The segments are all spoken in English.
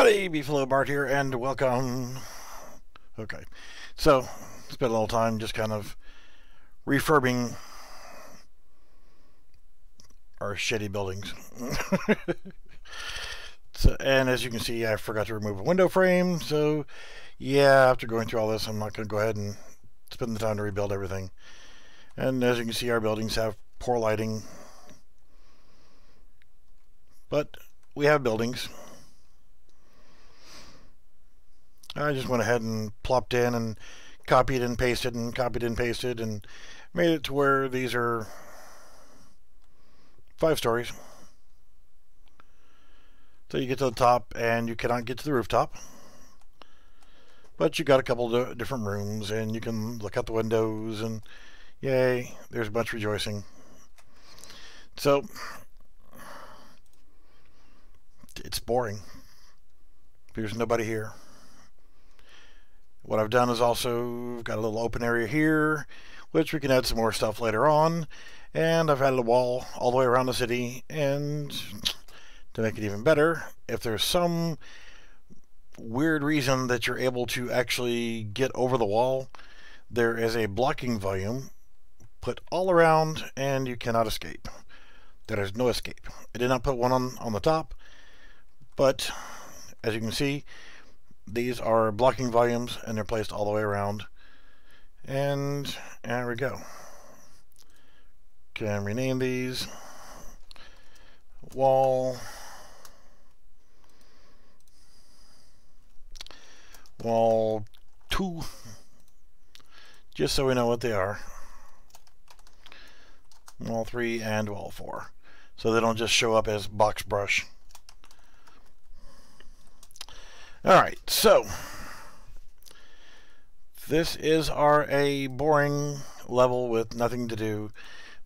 everybody, Beefalo Bart here, and welcome. Okay, so spent a little time just kind of refurbing our shitty buildings. And as you can see, I forgot to remove a window frame, so yeah, after going through all this, I'm not going to go ahead and spend the time to rebuild everything. And as you can see, our buildings have poor lighting, but we have buildings. I just went ahead and plopped in and copied and pasted and copied and pasted and made it to where these are 5 stories. So you get to the top and you cannot get to the rooftop, but you got a couple of different rooms and you can look out the windows, and yay, there's much rejoicing. So it's boring. There's nobody here. What I've done is also got a little open area here, which we can add some more stuff later on. And I've added a wall all the way around the city. And to make it even better, if there's some weird reason that you're able to actually get over the wall, there is a blocking volume put all around and you cannot escape. There is no escape. I did not put one on the top, but as you can see, these are blocking volumes and they're placed all the way around. And there we go. Can rename these wall 2, just so we know what they are. Wall 3 and wall 4, so they don't just show up as box brush. Alright, so this is a boring level with nothing to do,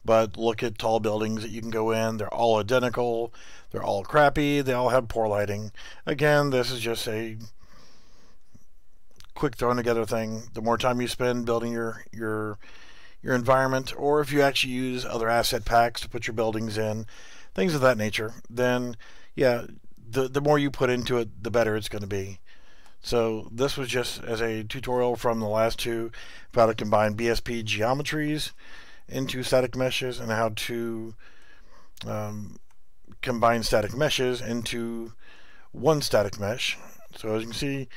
but look at tall buildings that you can go in. They're all identical, they're all crappy, they all have poor lighting. Again, this is just a quick thrown together thing. The more time you spend building your environment, or if you actually use other asset packs to put your buildings in, things of that nature, then yeah, the more you put into it, the better it's going to be. So this was just as a tutorial from the last two, how to combine BSP geometries into static meshes and how to combine static meshes into one static mesh. So as you can see,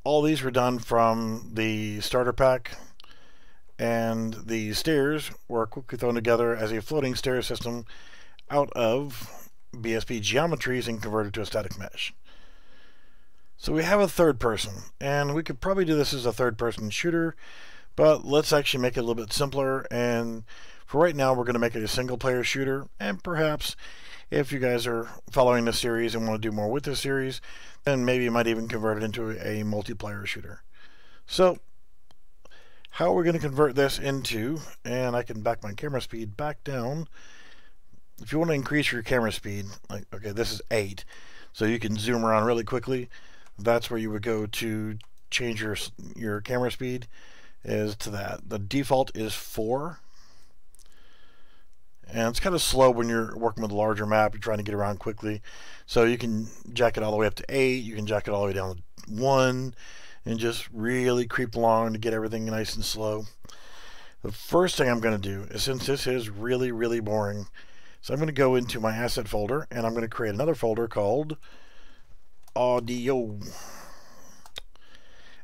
all these were done from the starter pack, and the stairs were quickly thrown together as a floating stair system out of BSP geometries and converted to a static mesh. So we have a third person, and we could probably do this as a third person shooter, but let's actually make it a little bit simpler. And for right now, we're going to make it a single player shooter, and perhaps if you guys are following this series and want to do more with this series, then maybe you might even convert it into a multiplayer shooter. So how we're going to convert this into, and I can back my camera speed back down. If you want to increase your camera speed, like, okay, this is 8, so you can zoom around really quickly. That's where you would go to change your camera speed, is to that. The default is 4, and it's kind of slow when you're working with a larger map. You're trying to get around quickly, so you can jack it all the way up to 8. You can jack it all the way down to 1, and just really creep along to get everything nice and slow. The first thing I'm going to do is, since this is really boring, so I'm going to go into my asset folder, and I'm going to create another folder called audio,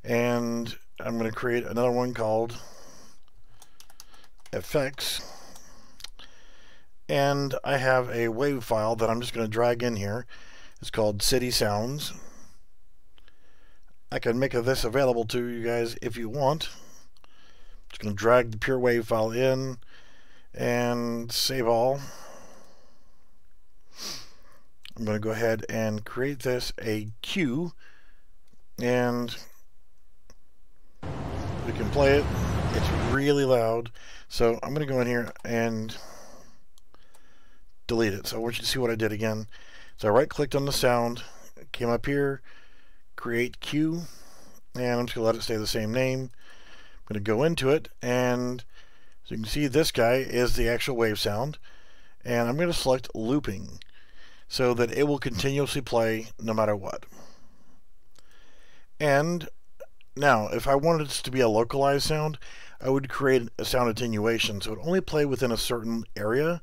and I'm going to create another one called effects, and I have a wave file that I'm just going to drag in here. It's called city sounds. I can make this available to you guys if you want. Just going to drag the pure wave file in and save all. I'm going to go ahead and create this a queue, and we can play it. It's really loud, so I'm going to go in here and delete it. So I want you to see what I did again. So I right clicked on the sound, came up here, create queue, and I'm just going to let it stay the same name. I'm going to go into it, and so you can see this guy is the actual wave sound, and I'm going to select looping, so that it will continuously play no matter what. And now, if I wanted this to be a localized sound, I would create a sound attenuation so it would only play within a certain area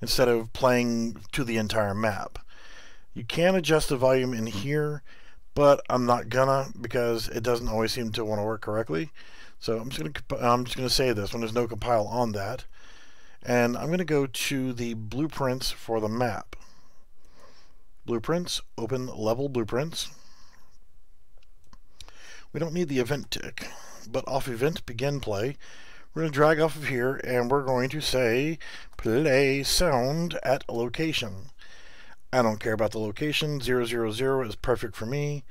instead of playing to the entire map. You can adjust the volume in here, but I'm not gonna because it doesn't always seem to want to work correctly. So I'm just gonna save this when there's no compile on that, and I'm gonna go to the blueprints for the map. Blueprints, open level blueprints. We don't need the event tick, but off event begin play, we're going to drag off of here and we're going to say play sound at a location. I don't care about the location. 000 is perfect for me.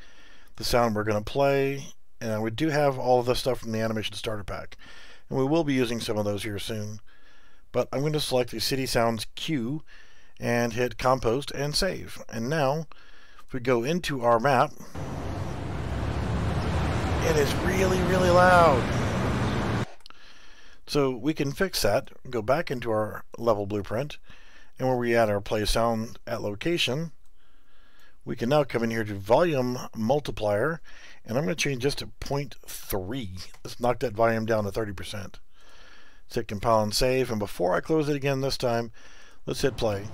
The sound we're going to play, and we do have all of the stuff from the animation starter pack, and we will be using some of those here soon. But I'm going to select the city sounds queue and hit compost and save. And now if we go into our map, it is really, really loud. So we can fix that, go back into our level blueprint, and where we add our play sound at location, we can now come in here to volume multiplier, and I'm going to change this to 0.3. Let's knock that volume down to 30%. Let's hit compile and save, and before I close it again this time, let's hit play.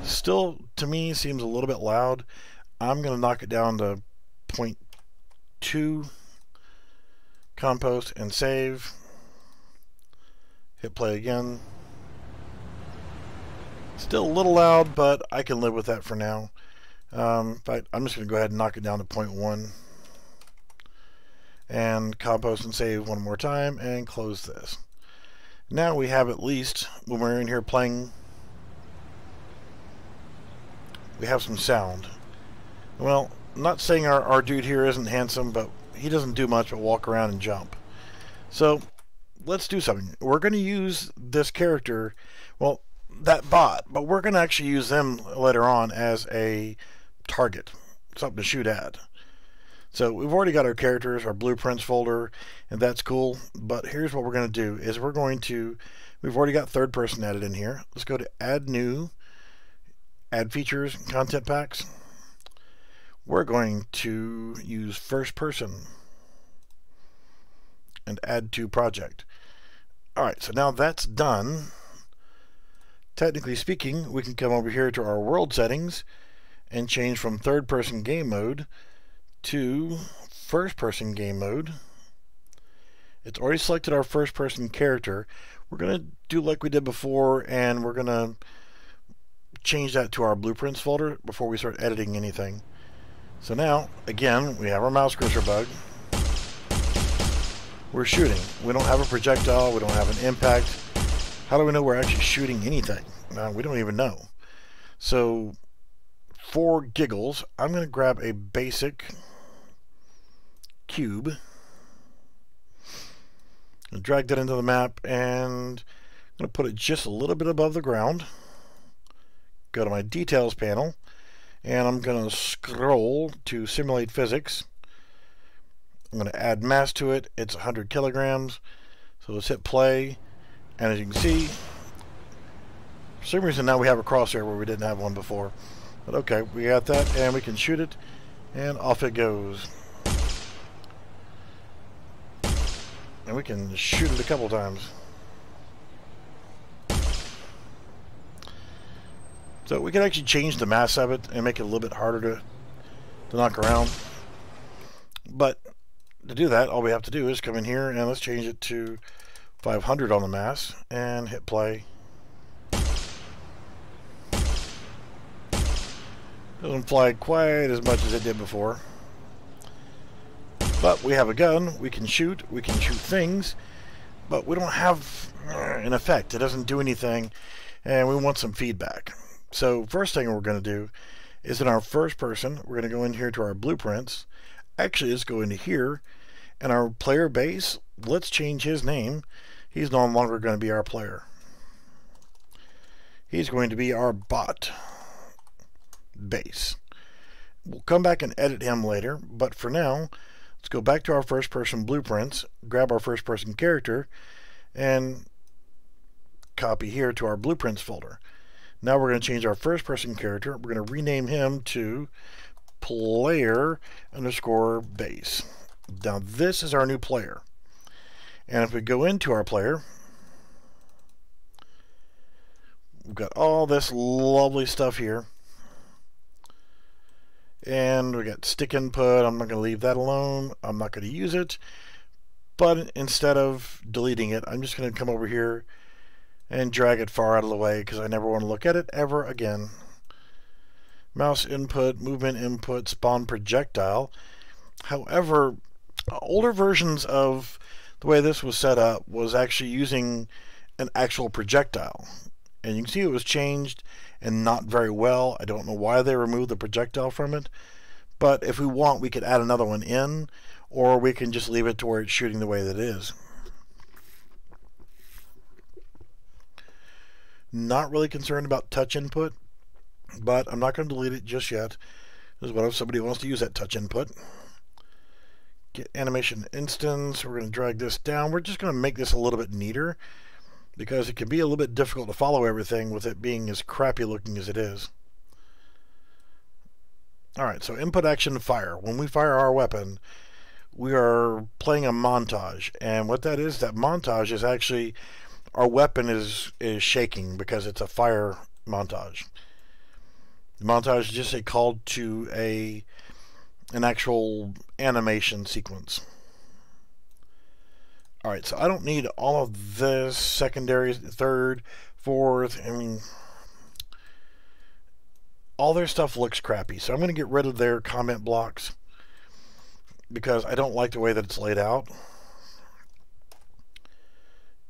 Still, to me, seems a little bit loud. I'm going to knock it down to 0.2, compost and save. Hit play again. Still a little loud, but I can live with that for now. In fact, I'm just going to go ahead and knock it down to 0.1. And compost and save one more time and close this. Now we have, at least when we're in here playing, we have some sound. Well, I'm not saying our dude here isn't handsome, but he doesn't do much but walk around and jump. So let's do something. We're going to use this character, well, that bot, but we're going to actually use them later on as a target, something to shoot at. So we've already got our characters, our blueprints folder, and that's cool. But here's what we're going to do is we've already got third person added in here. Let's go to add new, add features, content packs. We're going to use first person and add to project. Alright, so now that's done. Technically speaking, we can come over here to our world settings and change from third person game mode to first person game mode. It's already selected our first person character. We're going to do like we did before, and we're going to change that to our blueprints folder before we start editing anything. So now, again, we have our mouse cursor bug. We're shooting. We don't have a projectile. We don't have an impact. How do we know we're actually shooting anything? We don't even know. So, for giggles, I'm going to grab a basic cube and drag that into the map, and I'm going to put it just a little bit above the ground. Go to my details panel, and I'm going to scroll to simulate physics. I'm going to add mass to it. It's 100 kilograms. So let's hit play, and as you can see, for some reason now we have a crosshair where we didn't have one before. But okay, we got that, and we can shoot it, and off it goes. And we can shoot it a couple times. So we can actually change the mass of it and make it a little bit harder to knock around. But to do that, all we have to do is come in here and let's change it to 500 on the mass and hit play. Doesn't fly quite as much as it did before. But we have a gun, we can shoot things, but we don't have an effect. It doesn't do anything, and we want some feedback. So first thing we're going to do is in our first person, we're going to go in here to our blueprints. Actually, let's go into here, and our player base, let's change his name. He's no longer going to be our player. He's going to be our bot base. We'll come back and edit him later, but for now, let's go back to our first person blueprints, grab our first person character, and copy here to our blueprints folder. Now we're going to change our first person character. We're going to rename him to player underscore base. Now this is our new player. And if we go into our player, we've got all this lovely stuff here. And we got stick input. I'm not going to leave that alone. I'm not going to use it. But instead of deleting it, I'm just going to come over here and drag it far out of the way because I never want to look at it ever again. Mouse input, movement input, spawn projectile. However, older versions of the way this was set up was actually using an actual projectile. And you can see it was changed and not very well. I don't know why they removed the projectile from it. But if we want, we could add another one in, or we can just leave it to where it's shooting the way that it is. Not really concerned about touch input, but I'm not going to delete it just yet. This is what if somebody wants to use that touch input. Get animation instance. We're going to drag this down. We're just going to make this a little bit neater because it can be a little bit difficult to follow everything with it being as crappy looking as it is. Alright, so input action fire. When we fire our weapon, we are playing a montage. And what that is, that montage is actually our weapon is shaking because it's a fire montage. The montage is just a call to an actual animation sequence. Alright, so I don't need all of this secondary, third, fourth. I mean, all their stuff looks crappy. So I'm going to get rid of their comment blocks because I don't like the way that it's laid out.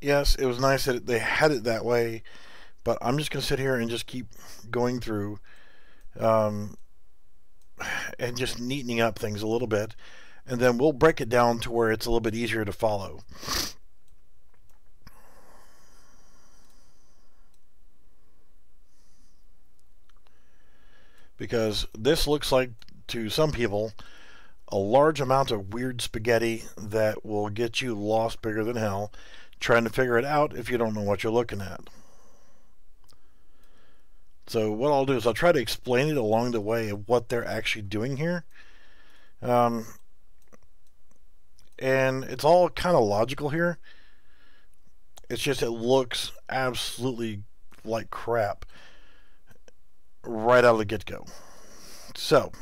Yes, it was nice that they had it that way, but I'm just going to sit here and just keep going through and just neatening up things a little bit, and then we'll break it down to where it's a little bit easier to follow. Because this looks like, to some people, a large amount of weird spaghetti that will get you lost bigger than hell trying to figure it out if you don't know what you're looking at. So what I'll do is I'll try to explain it along the way of what they're actually doing here. And it's all kind of logical here. It's just it looks absolutely like crap right out of the get-go. So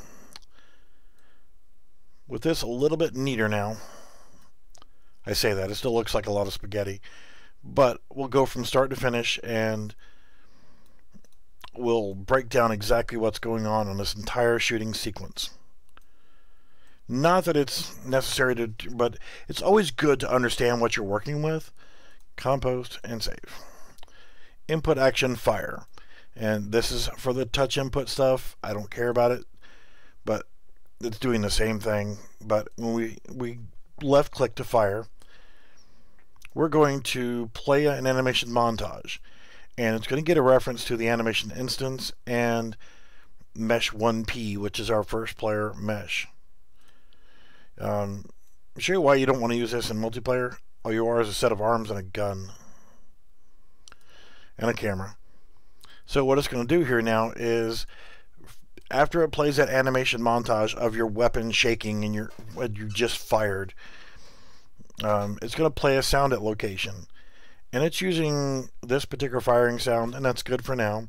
with this a little bit neater now, I say that, it still looks like a lot of spaghetti, but we'll go from start to finish and we'll break down exactly what's going on this entire shooting sequence. Not that it's necessary to, but it's always good to understand what you're working with. Compost and save. Input action fire. And this is for the touch input stuff. I don't care about it, but it's doing the same thing. But when we left click to fire, we're going to play an animation montage, and it's going to get a reference to the animation instance and mesh 1P, which is our first player mesh. I'll show you why you don't want to use this in multiplayer. All you are is a set of arms and a gun and a camera. So what it's going to do here now is, after it plays that animation montage of your weapon shaking and what you just fired, it's going to play a sound at location, and it's using this particular firing sound, and that's good for now.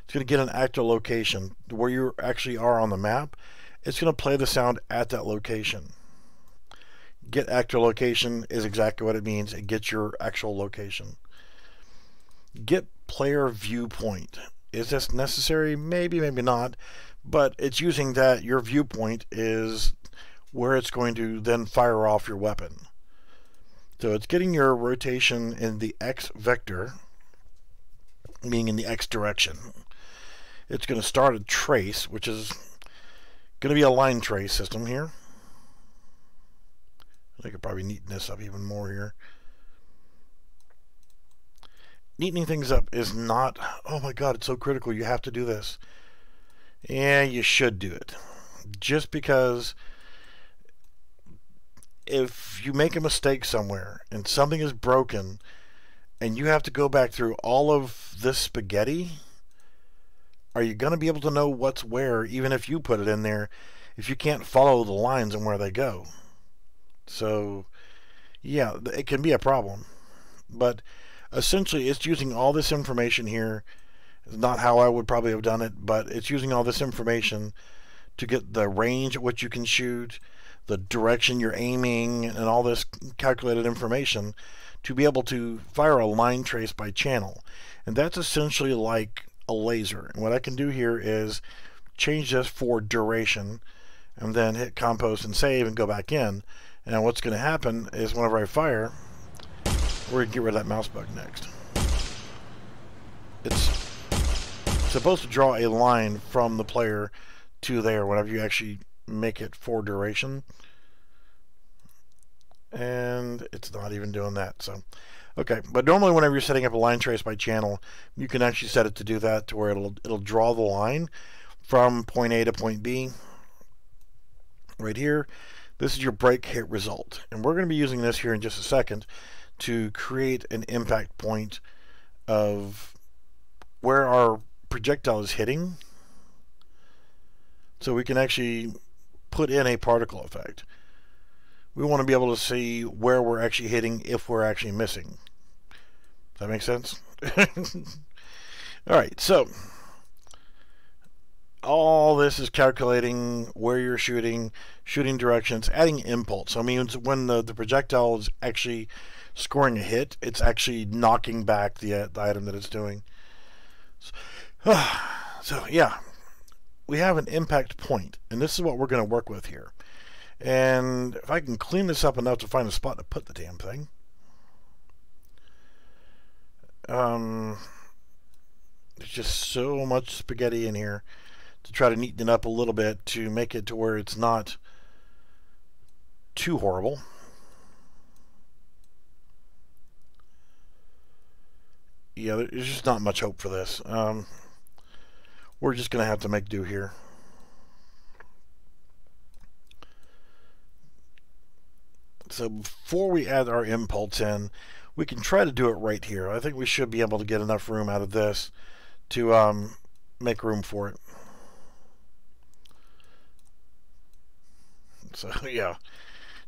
It's going to get an actor location where you actually are on the map. It's going to play the sound at that location. Get actor location is exactly what it means. It gets your actual location. Get player viewpoint. Is this necessary? Maybe, maybe not, but it's using that. Your viewpoint is where it's going to then fire off your weapon. So it's getting your rotation in the X vector, meaning in the X direction. It's going to start a trace, which is going to be a line trace system here. I could probably neaten this up even more here. Neatening things up is not, oh my god, it's so critical, you have to do this. Yeah, you should do it. Just because if you make a mistake somewhere and something is broken and you have to go back through all of this spaghetti, are you going to be able to know what's where, even if you put it in there, if you can't follow the lines and where they go? So, yeah, it can be a problem. But essentially, it's using all this information here. It's not how I would probably have done it, but it's using all this information to get the range at which you can shoot, the direction you're aiming, and all this calculated information to be able to fire a line trace by channel. And that's essentially like a laser. And what I can do here is change this for duration and then hit compose and save and go back in. And what's going to happen is whenever I fire, we're going to get rid of that mouse bug next. It's supposed to draw a line from the player to there whenever you actually make it for duration. And it's not even doing that. So, okay, but normally whenever you're setting up a line trace by channel, you can actually set it to do that, to where it'll draw the line from point A to point B. Right here, this is your break hit result, and we're going to be using this here in just a second to create an impact point of where our projectile is hitting, so we can actually put in a particle effect. We want to be able to see where we're actually hitting if we're actually missing. Does that make sense? Alright, so all this is calculating where you're shooting, shooting directions, adding impulse. So it means when the projectile is actually scoring a hit, it's actually knocking back the item that it's doing. So yeah, we have an impact point, and this is what we're going to work with here. And if I can clean this up enough to find a spot to put the damn thing. There's just so much spaghetti in here to try to neaten it up a little bit to make it to where it's not too horrible. Yeah, there's just not much hope for this. We're just going to have to make do here. So before we add our impulse in, we can try to do it right here. I think we should be able to get enough room out of this to make room for it. So yeah,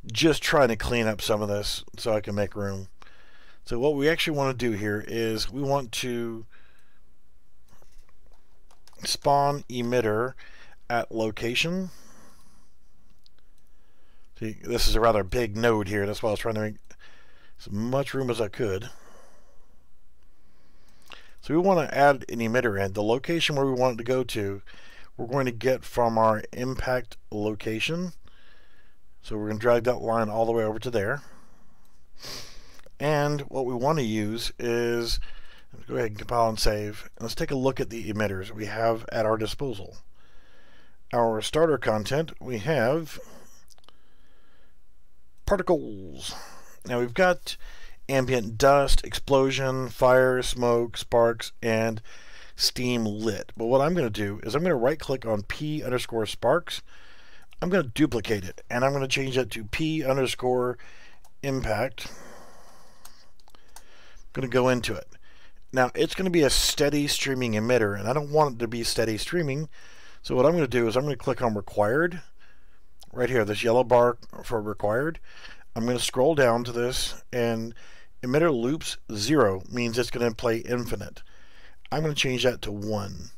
just trying to clean up some of this so I can make room. So what we actually want to do here is we want to spawn emitter at location. See, this is a rather big node here. That's why I was trying to make as much room as I could. So we want to add an emitter in. The location where we want it to go to, we're going to get from our impact location. So we're going to drag that line all the way over to there. And what we want to use is, let's go ahead and compile and save. And let's take a look at the emitters we have at our disposal. Our starter content, we have particles. Now we've got ambient dust, explosion, fire, smoke, sparks, and steam lit. But what I'm going to do is I'm going to right click on P_sparks. I'm going to duplicate it, and I'm going to change it to P_impact. I'm going to go into it. Now it's going to be a steady streaming emitter, and I don't want it to be steady streaming. So what I'm going to do is I'm going to click on required right here, this yellow bar for required. I'm going to scroll down to this, and emitter loops 0 means it's going to play infinite. I'm going to change that to 1.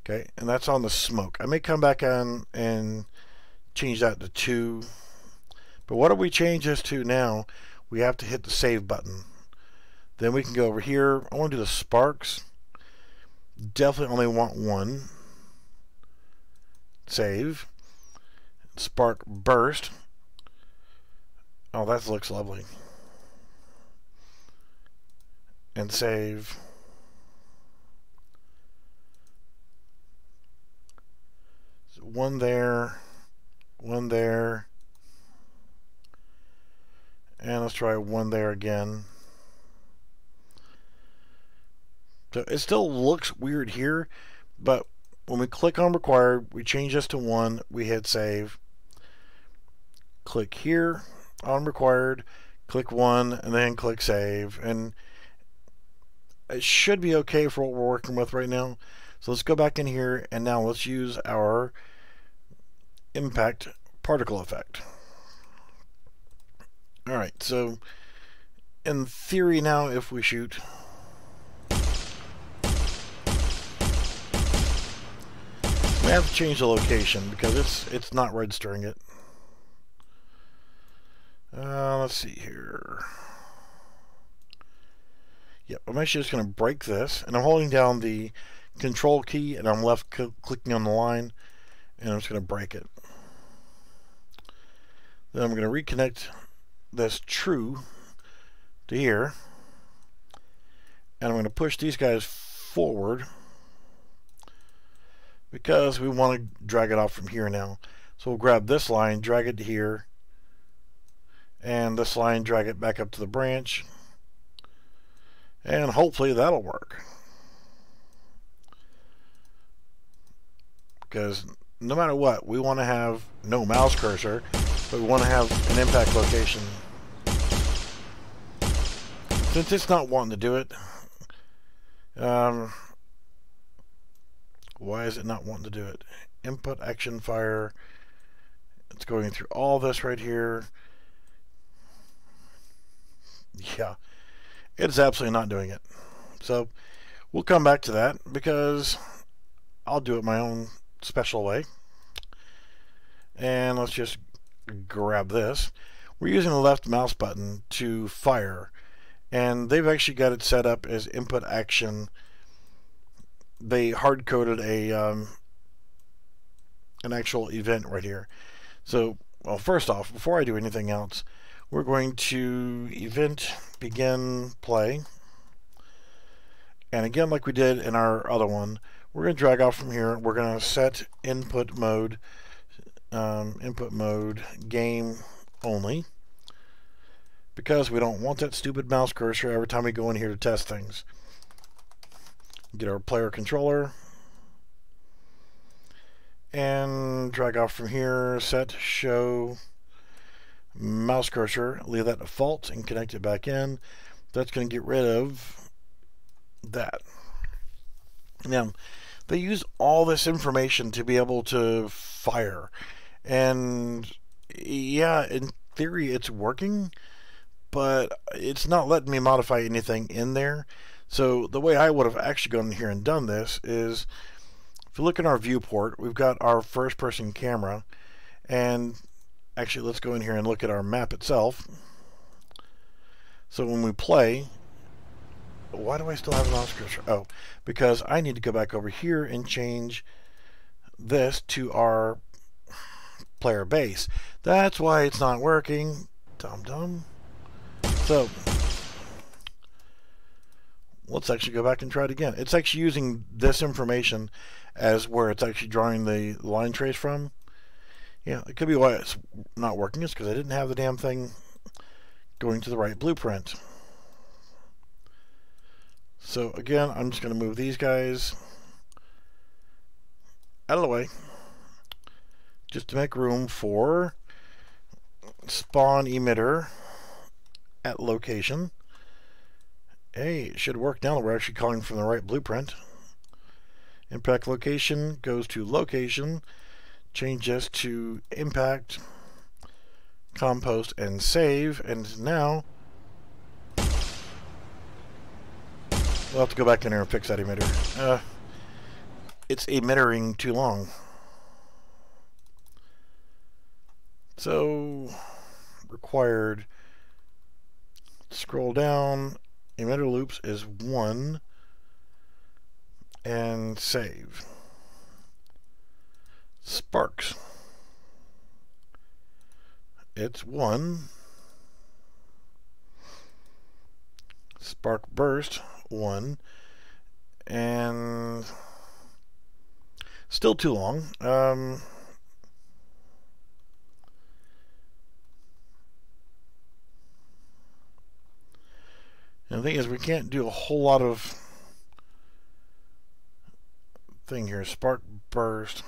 Okay, and that's on the smoke. I may come back on and change that to 2. But what do we change this to now? We have to hit the save button. Then we can go over here. I want to do the sparks. Definitely only want 1. Save. Spark burst. Oh, that looks lovely. And save. So 1 there, 1 there, and let's try 1 there again. So it still looks weird here, but when we click on required, we change this to 1, we hit save. Click here on required, click 1, and then click save, and it should be okay for what we're working with right now. So let's go back in here, and now let's use our impact particle effect. Alright, so in theory now, if we shoot, we have to change the location because it's not registering it. Let's see here. Yep, I'm actually just going to break this, and I'm holding down the control key, and I'm left clicking on the line, and I'm just going to break it. Then I'm going to reconnect this true to here, and I'm going to push these guys forward because we want to drag it off from here now. So we'll grab this line, drag it to here, and this line, drag it back up to the branch, and hopefully that'll work. Because no matter what, we want to have no mouse cursor, but we want to have an impact location. Since it's not wanting to do it, why is it not wanting to do it? Input action fire. It's going through all this right here. Yeah, it's absolutely not doing it. So we'll come back to that because I'll do it my own special way. And let's just grab this. We're using the left mouse button to fire, and they've actually got it set up as input action. They hard-coded an actual event right here. So, well, first off, before I do anything else, we're going to event begin play, and again, like we did in our other one, we're going to drag off from here. We're going to set input mode game only, because we don't want that stupid mouse cursor every time we go in here to test things. Get our player controller and drag off from here, set show mouse cursor, leave that default and connect it back in. That's going to get rid of that. Now, they use all this information to be able to fire, and yeah, in theory it's working, but it's not letting me modify anything in there. So the way I would have actually gone in here and done this is, if you look in our viewport, we've got our first person camera, and actually let's go in here and look at our map itself. So when we play, why do I still have an mouse cursor? Oh, because I need to go back over here and change this to our player base. That's why it's not working. Dum-dum. So let's actually go back and try it again. It's actually using this information as where it's actually drawing the line trace from. Yeah, it could be why it's not working. It's because I didn't have the damn thing going to the right blueprint. So again, I'm just going to move these guys out of the way just to make room for spawn emitter at location. Hey, it should work now that we're actually calling from the right blueprint. Impact location goes to location. Change this to impact, compost, and save. And now we'll have to go back in there and fix that emitter. It's emittering too long. So required, scroll down, emitter loops is 1, and save. Sparks, it's 1. Spark burst 1, and still too long. And the thing is, we can't do a whole lot of thing here. Spark burst.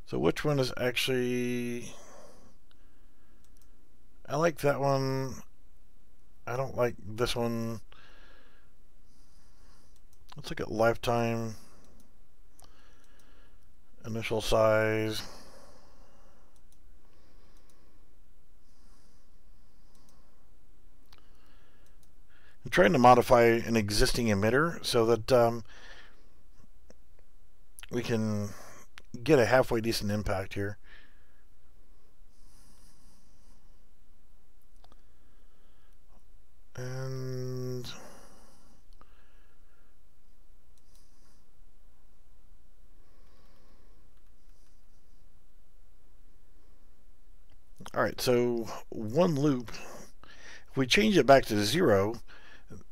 So which one is actually... I like that one. I don't like this one. Let's look at lifetime. Initial size. I'm trying to modify an existing emitter so that we can get a halfway decent impact here. And all right, so one loop, if we change it back to 0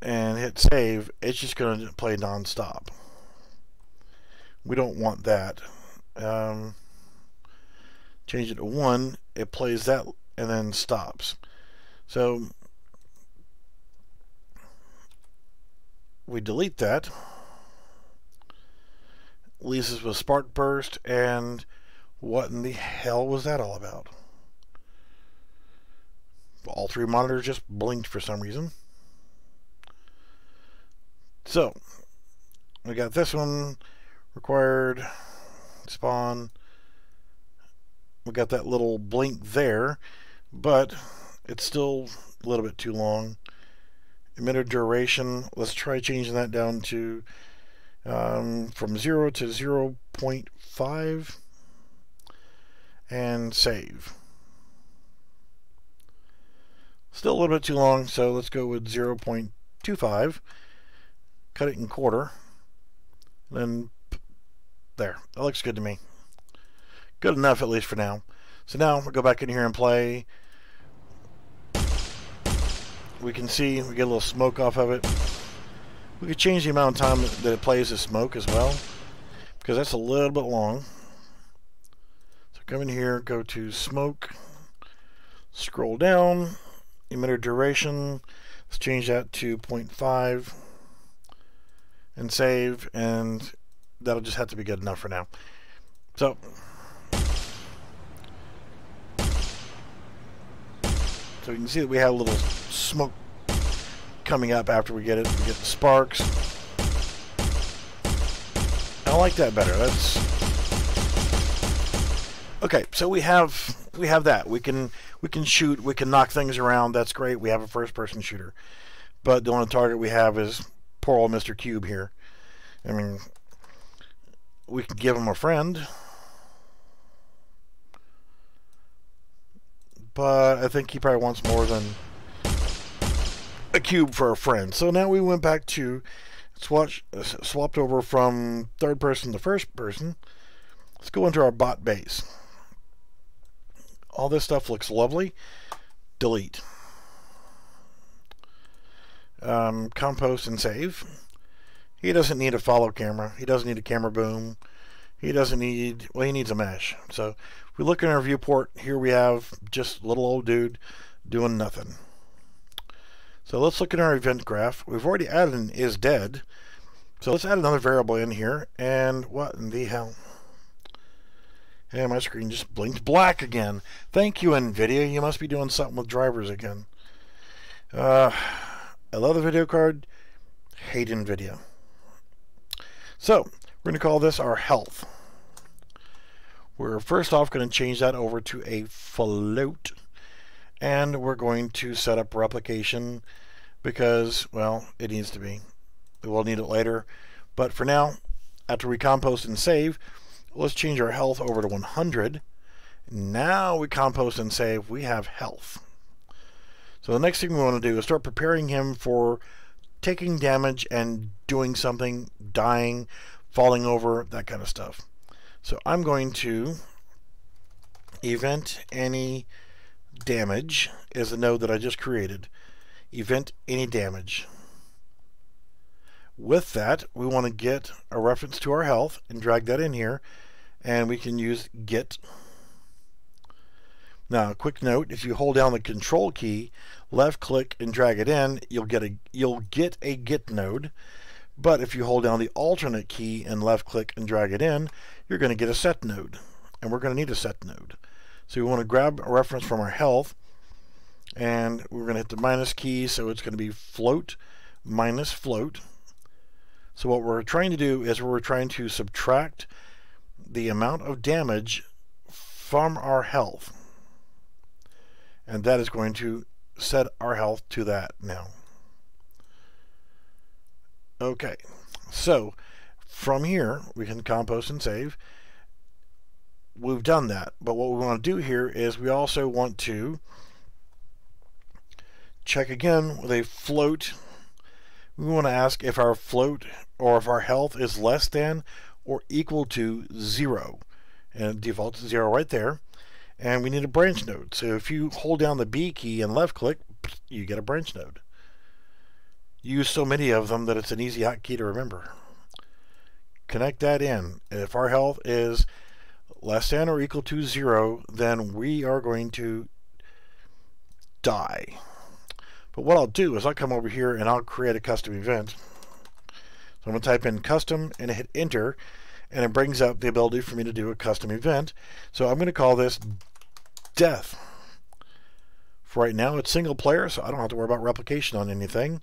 and hit save, it's just going to play non-stop. We don't want that. Change it to 1, it plays that and then stops. So we delete that, leaves us with spark burst, and what in the hell was that all about? All three monitors just blinked for some reason. So we got this one required spawn. We got that little blink there, but it's still a little bit too long. Emitter duration, let's try changing that down to from 0 to 0.5 and save. Still a little bit too long, so let's go with 0.25. Cut it in quarter. And then there. That looks good to me. Good enough, at least for now. So now we'll go back in here and play. We can see we get a little smoke off of it. We could change the amount of time that it plays the smoke as well, because that's a little bit long. So come in here, go to smoke, scroll down, emitter duration, let's change that to 0.5 and save, and that'll just have to be good enough for now. So you can see that we have a little smoke coming up after we get it. We get the sparks. I like that better. That's okay. So we have that. We can shoot. We can knock things around. That's great. We have a first-person shooter, but the only target we have is poor old Mr. Cube here. I mean, we can give him a friend, but I think he probably wants more than a cube for a friend. So now we went back to swapped over from third person to first person. Let's go into our bot base. All this stuff looks lovely. Delete. Compost and save. He doesn't need a follow camera. He doesn't need a camera boom. He doesn't need, well, he needs a mesh. So if we look in our viewport, here we have just a little old dude doing nothing. So let's look at our event graph. We've already added an is dead. So let's add another variable in here. And what in the hell? Hey, my screen just blinked black again. Thank you, NVIDIA. You must be doing something with drivers again. I love the video card. Hate NVIDIA. So we're going to call this our health. We're first off going to change that over to a float. And we're going to set up replication because, well, it needs to be. We'll need it later. But for now, after we compost and save, let's change our health over to 100. Now we compost and save, we have health. So the next thing we want to do is start preparing him for taking damage and doing something, dying, falling over, that kind of stuff. So I'm going to event any damage is the node that I just created. Event any damage. With that, we want to get a reference to our health and drag that in here, and we can use get. Now, a quick note, if you hold down the control key, left click and drag it in, you'll get a get node. But if you hold down the alternate key and left click and drag it in, you're going to get a set node, and we're going to need a set node. So we want to grab a reference from our health, and we're going to hit the minus key, so it's going to be float minus float. So what we're trying to do is we're trying to subtract the amount of damage from our health. And that is going to set our health to that now. Okay, so from here we can compost and save. We've done that, but what we want to do here is we also want to check again with a float. We want to ask if our float or if our health is less than or equal to 0, and it defaults to 0 right there. And we need a branch node, so if you hold down the B key and left click, you get a branch node. You use so many of them that it's an easy hotkey to remember. Connect that in. If our health is less than or equal to 0, then we are going to die. But what I'll do is I'll come over here and I'll create a custom event. So I'm going to type in custom and hit enter, and it brings up the ability for me to do a custom event. So I'm going to call this death. For right now it's single player, so I don't have to worry about replication on anything.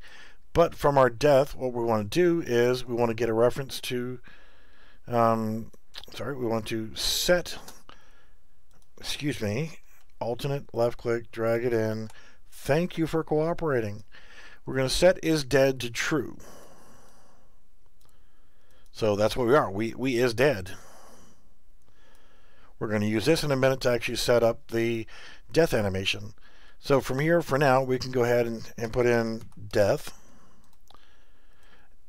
But from our death, what we want to do is we want to get a reference to we want to set, alternate left click, drag it in. Thank you for cooperating. We're going to set is dead to true. So that's what we are. We is dead. We're going to use this in a minute to actually set up the death animation. So from here, for now, we can go ahead and put in death.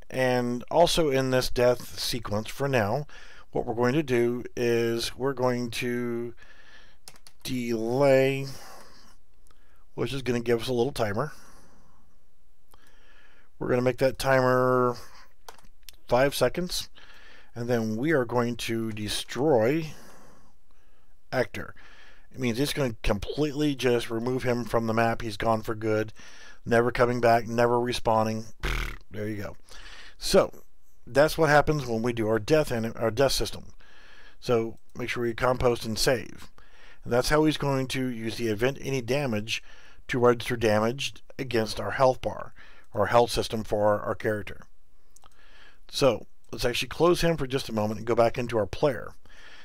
And also in this death sequence, for now, what we're going to do is we're going to delay, which is going to give us a little timer. We're going to make that timer 5 seconds, and then we are going to destroy actor. It means it's going to completely just remove him from the map. He's gone for good, never coming back, never respawning. There you go. So that's what happens when we do our death system. So make sure we compost and save. And that's how he's going to use the event any damage to register damage against our health bar, or health system for our character. So let's actually close him for just a moment and go back into our player.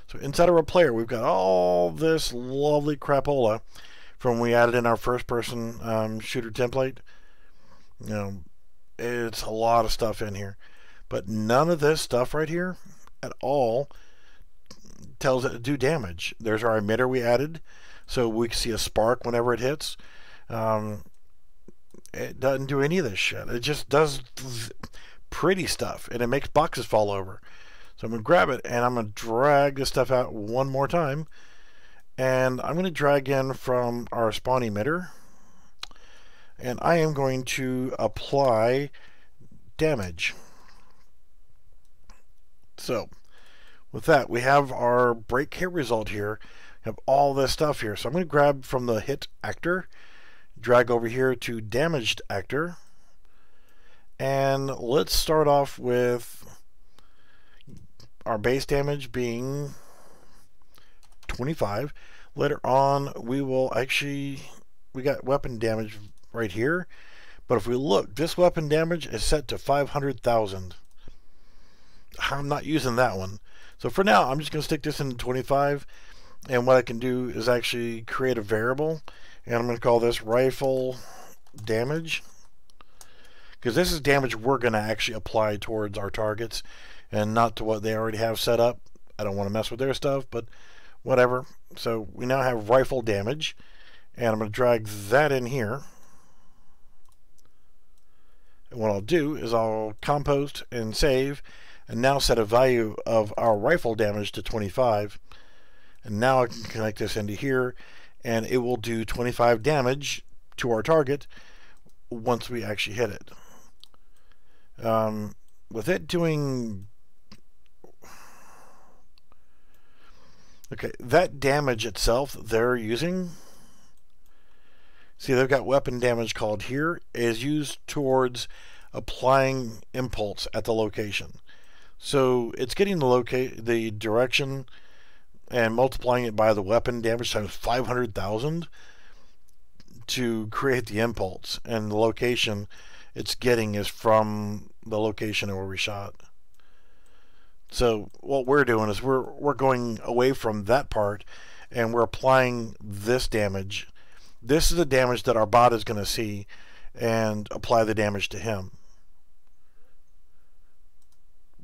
So inside of our player, we've got all this lovely crapola from when we added in our first person shooter template. You know, it's a lot of stuff in here, but none of this stuff right here at all tells it to do damage. There's our emitter we added, so we can see a spark whenever it hits. It doesn't do any of this shit. It just does pretty stuff, and it makes boxes fall over. So I'm going to grab it, and I'm going to drag this stuff out one more time, and I'm going to drag in from our spawn emitter, and I am going to apply damage. So with that, we have our break hit result here. We have all this stuff here. So I'm going to grab from the hit actor, drag over here to damaged actor, and let's start off with our base damage being 25. Later on, we will actually, we got weapon damage right here, but if we look, this weapon damage is set to 500,000. I'm not using that one. So for now, I'm just going to stick this in 25, and what I can do is actually create a variable, and I'm going to call this rifle damage, because this is damage we're going to actually apply towards our targets and not to what they already have set up. I don't want to mess with their stuff, but whatever. So we now have rifle damage, and I'm going to drag that in here. And what I'll do is I'll compost and save, and now set a value of our rifle damage to 25. And now I can connect this into here, and it will do 25 damage to our target once we actually hit it. With it doing... Okay, that damage itself they're using, see, they've got weapon damage called here, is used towards applying impulse at the location. So it's getting the direction and multiplying it by the weapon damage times 500,000 to create the impulse, and the location it's getting is from the location where we shot. So what we're doing is we're going away from that part, and we're applying this damage. This is the damage that our bot is going to see, and apply the damage to him.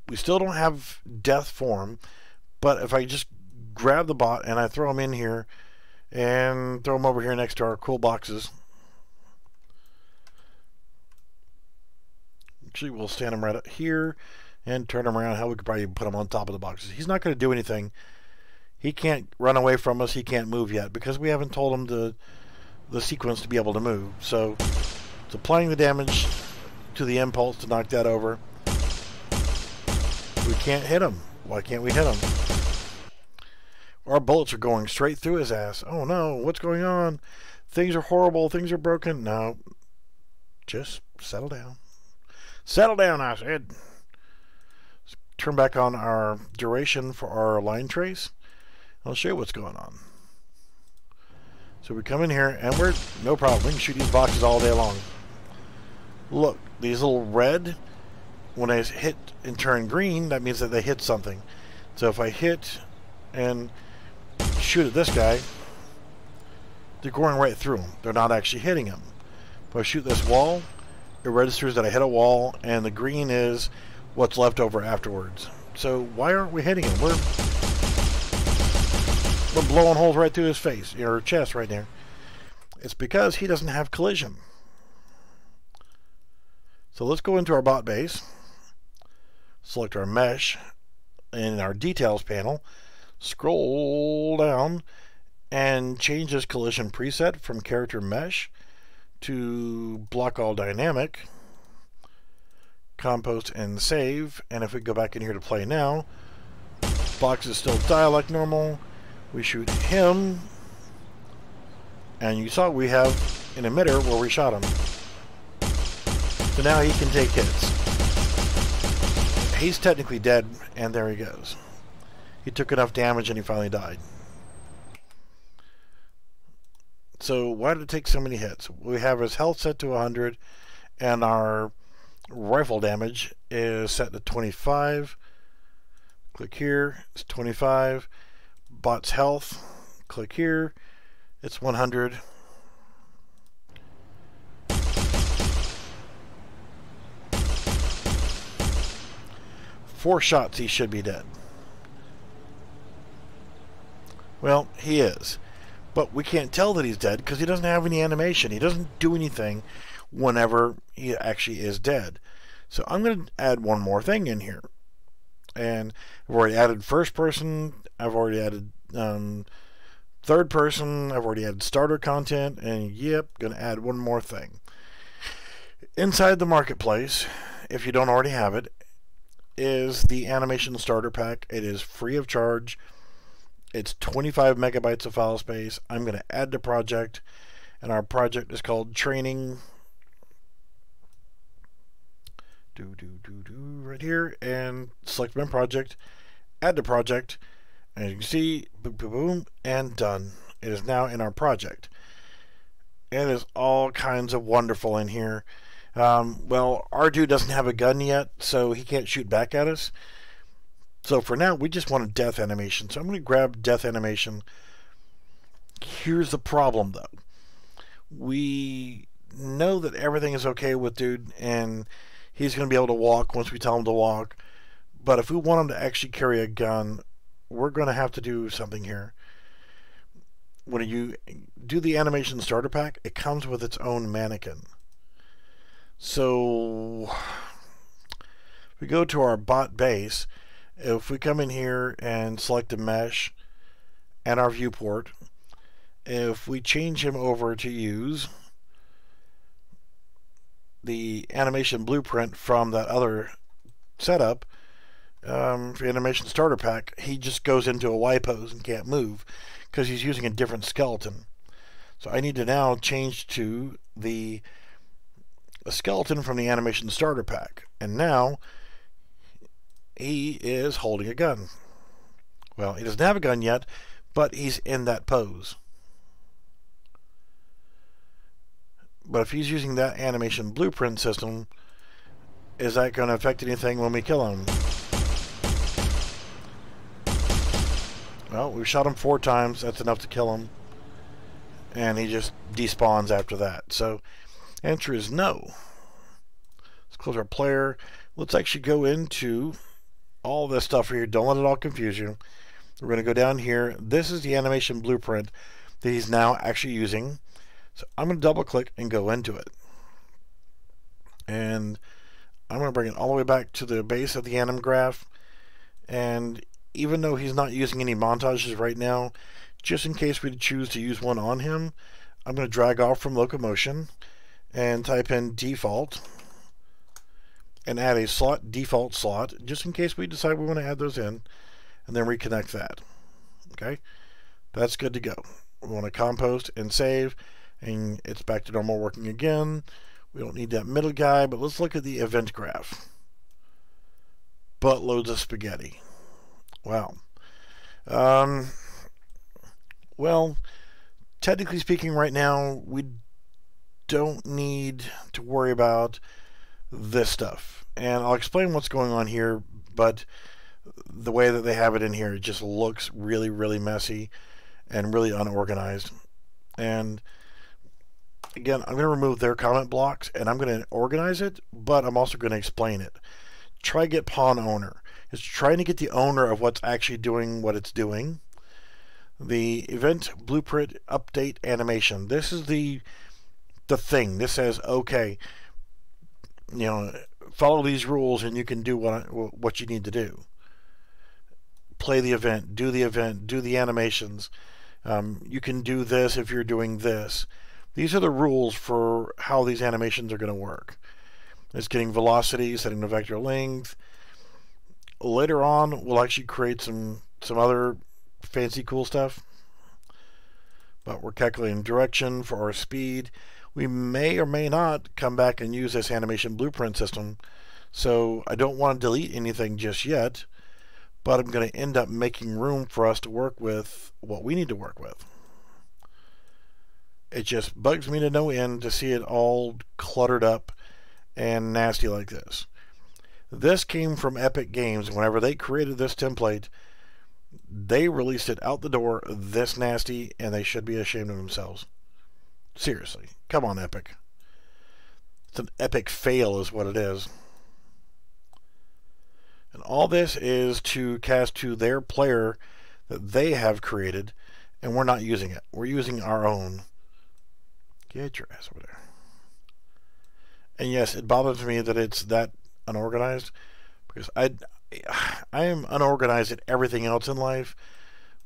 We still don't have death form, but if I just grab the bot and I throw him in here and throw him over here next to our cool boxes. Actually, we'll stand him right up here and turn him around. How we could probably put him on top of the boxes. He's not going to do anything. He can't run away from us. He can't move yet because we haven't told him the sequence to be able to move. So it's applying the damage to the impulse to knock that over. We can't hit him. Why can't we hit him? Our bullets are going straight through his ass. Oh no, what's going on? Things are horrible. Things are broken. No. Just settle down. Settle down, I said. Let's turn back on our duration for our line trace. I'll show you what's going on. So we come in here and we're no problem. We can shoot these boxes all day long. Look, these little red, when I hit and turn green, that means that they hit something. So if I hit and shoot at this guy, they're going right through him. They're not actually hitting him. If I shoot this wall, it registers that I hit a wall, and the green is what's left over afterwards. So why aren't we hitting him? We're blowing holes right through his face, or chest right there. It's because he doesn't have collision. So let's go into our bot base, select our mesh in our details panel, scroll down and change this collision preset from character mesh to block all dynamic, compost and save. And if we go back in here to play now, boxes still die like normal. We shoot him, and you saw we have an emitter where we shot him. So now he can take hits. He's technically dead, and there he goes. He took enough damage and he finally died. So why did it take so many hits? We have his health set to 100, and our rifle damage is set to 25. Click here, it's 25. Bot's health, click here, it's 100. Four shots, he should be dead. Well, he is. But we can't tell that he's dead because he doesn't have any animation. He doesn't do anything whenever he actually is dead. So I'm going to add one more thing in here. And I've already added first person. I've already added third person. I've already added starter content. And yep, going to add one more thing. Inside the marketplace, if you don't already have it, is the animation starter pack. It is free of charge. It's 25 megabytes of file space. I'm going to add the project, and our project is called Training. Right here, and select my project, add the project, and you can see, boom, boom, boom, and done. It is now in our project. It is all kinds of wonderful in here. Well, our dude doesn't have a gun yet, so he can't shoot back at us. So for now, we just want a death animation. So I'm going to grab death animation. Here's the problem, though. We know that everything is okay with dude, and he's going to be able to walk once we tell him to walk. But if we want him to actually carry a gun, we're going to have to do something here. When you do the animation starter pack, it comes with its own mannequin. So if we go to our bot base, if we come in here and select the mesh and our viewport, if we change him over to use the animation blueprint from that other setup, for animation starter pack, he just goes into a Y pose and can't move because he's using a different skeleton. So I need to now change to a skeleton from the animation starter pack, and now he is holding a gun. Well, he doesn't have a gun yet, but he's in that pose. But if he's using that animation blueprint system, is that going to affect anything when we kill him? Well, we shot him 4 times. That's enough to kill him. And he just despawns after that. So, answer is no. Let's close our player. Let's actually go into all this stuff here. Don't let it all confuse you. We're going to go down here. This is the animation blueprint that he's now actually using. So I'm going to double click and go into it. And I'm going to bring it all the way back to the base of the anim graph. And even though he's not using any montages right now, just in case we choose to use one on him, I'm going to drag off from locomotion and type in default and add a slot default slot, just in case we decide we want to add those in, and then reconnect that. Okay, that's good to go. We want to compost and save, and it's back to normal working again. We don't need that middle guy, but let's look at the event graph. Buttloads of spaghetti. Wow. Well, technically speaking, right now we don't need to worry about this stuff, and I'll explain what's going on here. But the way that they have it in here, it just looks really, really messy and really unorganized. And again, I'm going to remove their comment blocks and I'm going to organize it, but I'm also going to explain it. Try get pawn owner. It's trying to get the owner of what's actually doing what it's doing. The event blueprint update animation. This is the thing. This says, okay, you know, follow these rules and you can do what you need to do. Play the event, do the animations. You can do this if you're doing this. These are the rules for how these animations are going to work. It's getting velocity, setting the vector length. Later on, we'll actually create some other fancy cool stuff. But we're calculating direction for our speed. We may or may not come back and use this animation blueprint system. So I don't want to delete anything just yet, but I'm going to end up making room for us to work with what we need to work with. It just bugs me to no end to see it all cluttered up and nasty like this. This came from Epic Games. Whenever they created this template, they released it out the door this nasty, and they should be ashamed of themselves. Seriously. Come on, Epic. It's an epic fail is what it is. And all this is to cast to their player that they have created, and we're not using it. We're using our own. Get your ass over there. And yes, it bothers me that it's that unorganized, because I am unorganized at everything else in life,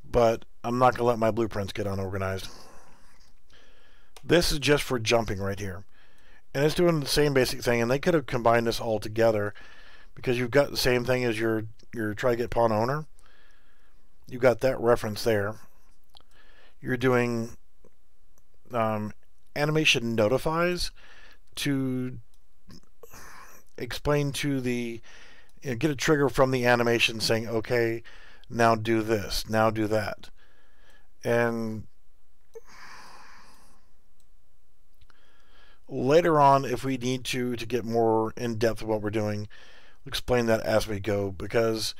but I'm not going to let my blueprints get unorganized. This is just for jumping right here. And it's doing the same basic thing, and they could have combined this all together, because you've got the same thing as your try get pawn owner. You've got that reference there. You're doing animation notifies to explain to the, get a trigger from the animation saying, okay, now do this, now do that. And later on, if we need to get more in depth of what we're doing, we'll explain that as we go, because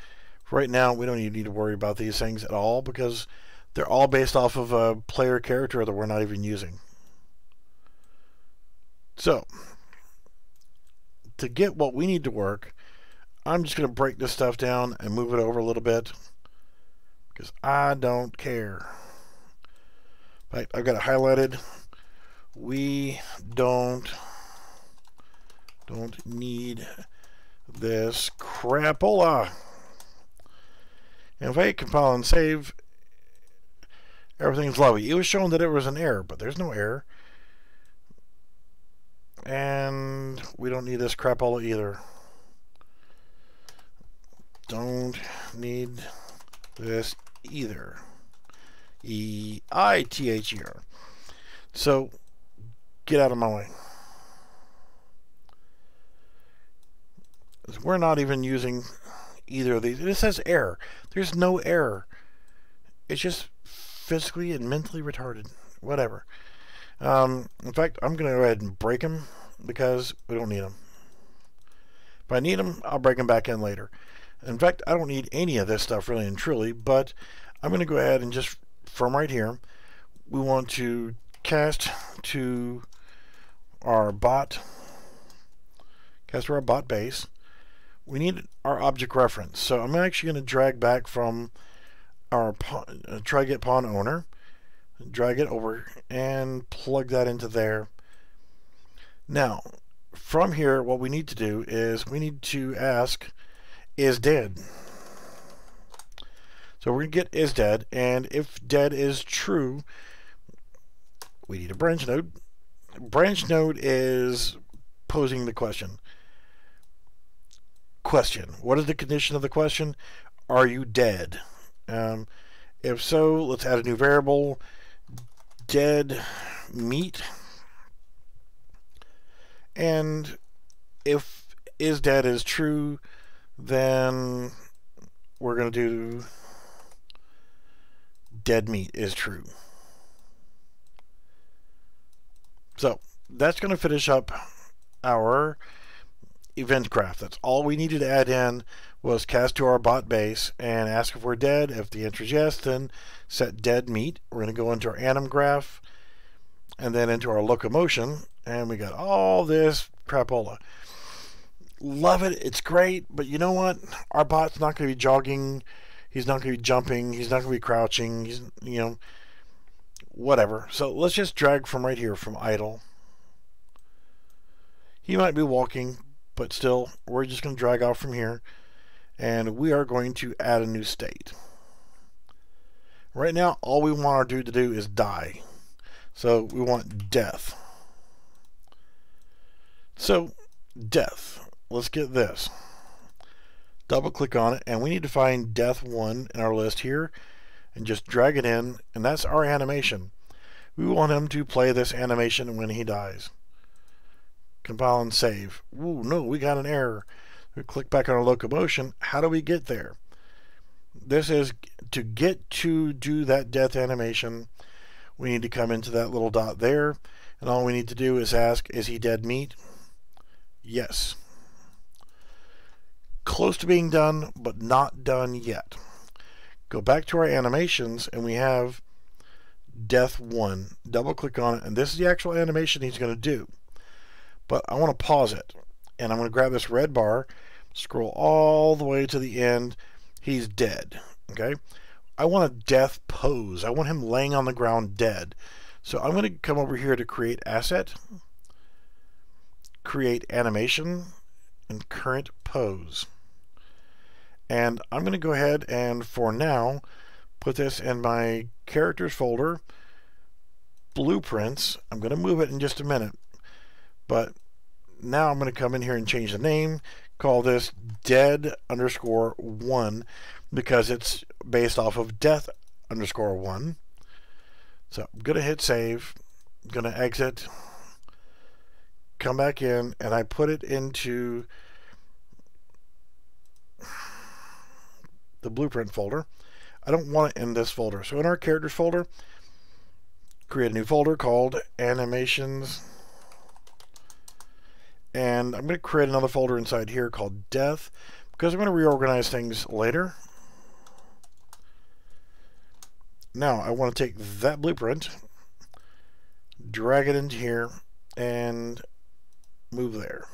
right now we don't even need to worry about these things at all, because they're all based off of a player character that we're not even using. So, to get what we need to work, I'm just going to break this stuff down and move it over a little bit, because I don't care. Right, I've got it highlighted. We don't need this crapola. And if I hit compile and save, everything's lovely. It was showing that it was an error, but there's no error. And we don't need this crapola either. Don't need this either. E-I-T-H-E-R. So, get out of my way. We're not even using either of these. It says error. There's no error. It's just physically and mentally retarded. Whatever. In fact, I'm going to go ahead and break them, because we don't need them. If I need them, I'll break them back in later. In fact, I don't need any of this stuff really and truly, but I'm going to go ahead and just from right here, we want to cast to our bot base. We need our object reference. So I'm actually going to drag back from our try get pawn owner, drag it over and plug that into there. Now, from here, what we need to do is we need to ask is dead. So we're going to get is dead, and if dead is true, we need a branch node. Branch node is posing the question. What is the condition of the question? Are you dead? If so, let's add a new variable, dead meat. And if is dead is true, then we're going to do dead meat is true. So that's going to finish up our event graph. That's all we needed to add in was cast to our bot base and ask if we're dead. If the answer is yes, then set dead meat. We're going to go into our anim graph and then into our locomotion, and we got all this crapola. Love it. It's great, but you know what? Our bot's not going to be jogging. He's not going to be jumping. He's not going to be crouching. He's, you know, whatever. So let's just drag from right here, from idle. He might be walking, but still, we're just going to drag off from here, and we are going to add a new state. Right now, all we want our dude to do is die. So we want death. So, death. Let's get this. Double click on it, and we need to find death 1 in our list here, and just drag it in, and that's our animation. We want him to play this animation when he dies. Compile and save. Ooh, no, we got an error. We click back on our locomotion. How do we get there? This is to get to do that death animation. We need to come into that little dot there, and all we need to do is ask, is he dead meat? Yes. Close to being done, but not done yet. Go back to our animations, and we have death 1. Double click on it, and this is the actual animation he's going to do. But I want to pause it, and I'm going to grab this red bar, scroll all the way to the end. He's dead. Okay? I want a death pose. I want him laying on the ground dead. So I'm going to come over here to create asset, create animation, and current pose. And I'm going to go ahead and for now put this in my characters folder, blueprints. I'm going to move it in just a minute, but now I'm going to come in here and change the name, call this dead_1 because it's based off of death_1. So I'm going to hit save, I'm going to exit, come back in, and I put it into the blueprint folder. I don't want it in this folder. So in our characters folder, create a new folder called animations. And I'm going to create another folder inside here called death because I'm going to reorganize things later. Now I want to take that blueprint, drag it into here, and move there.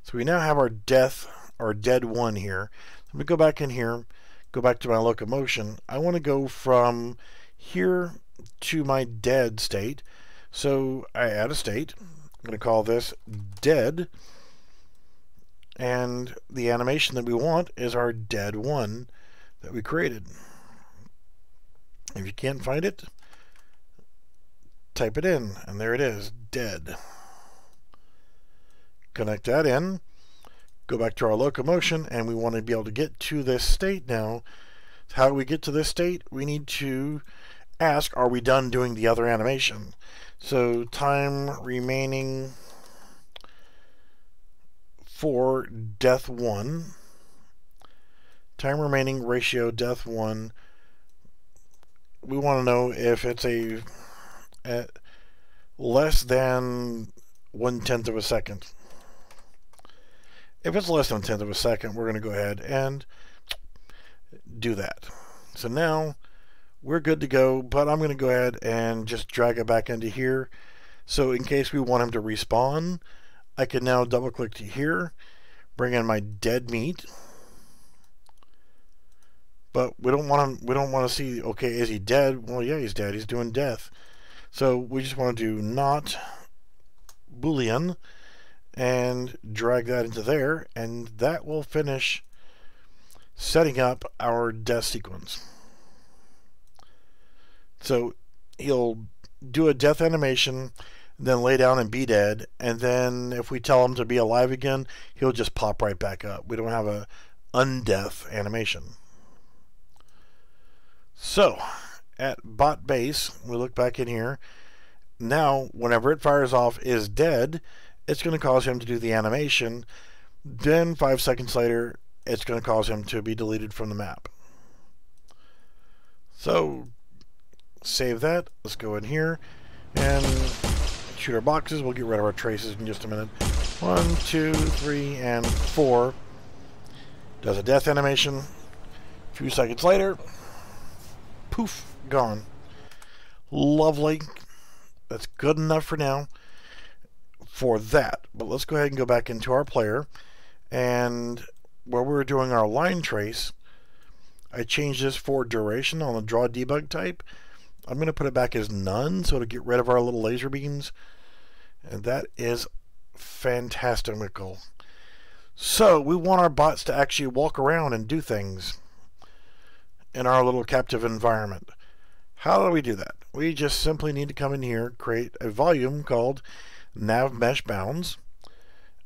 So we now have our death, our dead 1 here. Let me go back in here, go back to my locomotion. I want to go from here to my dead state. So I add a state. I'm going to call this dead. And the animation that we want is our dead 1 that we created. If you can't find it, type it in, and there it is, dead. Connect that in, go back to our locomotion, and we want to be able to get to this state now. How do we get to this state? We need to ask, are we done doing the other animation? So time remaining for death 1, time remaining ratio death 1. We want to know if it's at less than 1/10 of a second. If it's less than 1/10 of a second, we're going to go ahead and do that. So now we're good to go, but I'm going to go ahead and just drag it back into here. So in case we want him to respawn, I can now double click to here, bring in my dead meat. But we don't want to see, okay, is he dead? Well, yeah, he's dead. He's doing death. So we just want to do not boolean and drag that into there, and that will finish setting up our death sequence. So he'll do a death animation, then lay down and be dead, and then if we tell him to be alive again, he'll just pop right back up. We don't have a undeath animation. So at bot base, we look back in here. Now, whenever it fires off is dead, it's going to cause him to do the animation. Then 5 seconds later, it's going to cause him to be deleted from the map. So save that. Let's go in here and shoot our boxes. We'll get rid of our traces in just a minute. 1, 2, 3, and 4. Does a death animation. A few seconds later, poof, gone. Lovely. That's good enough for now for that. But let's go ahead and go back into our player, and where we were doing our line trace, I changed this for duration on the draw debug type. I'm going to put it back as none, so to get rid of our little laser beams, and that is fantastical. So we want our bots to actually walk around and do things in our little captive environment. How do we do that? We just simply need to come in here, create a volume called Navmesh Bounds.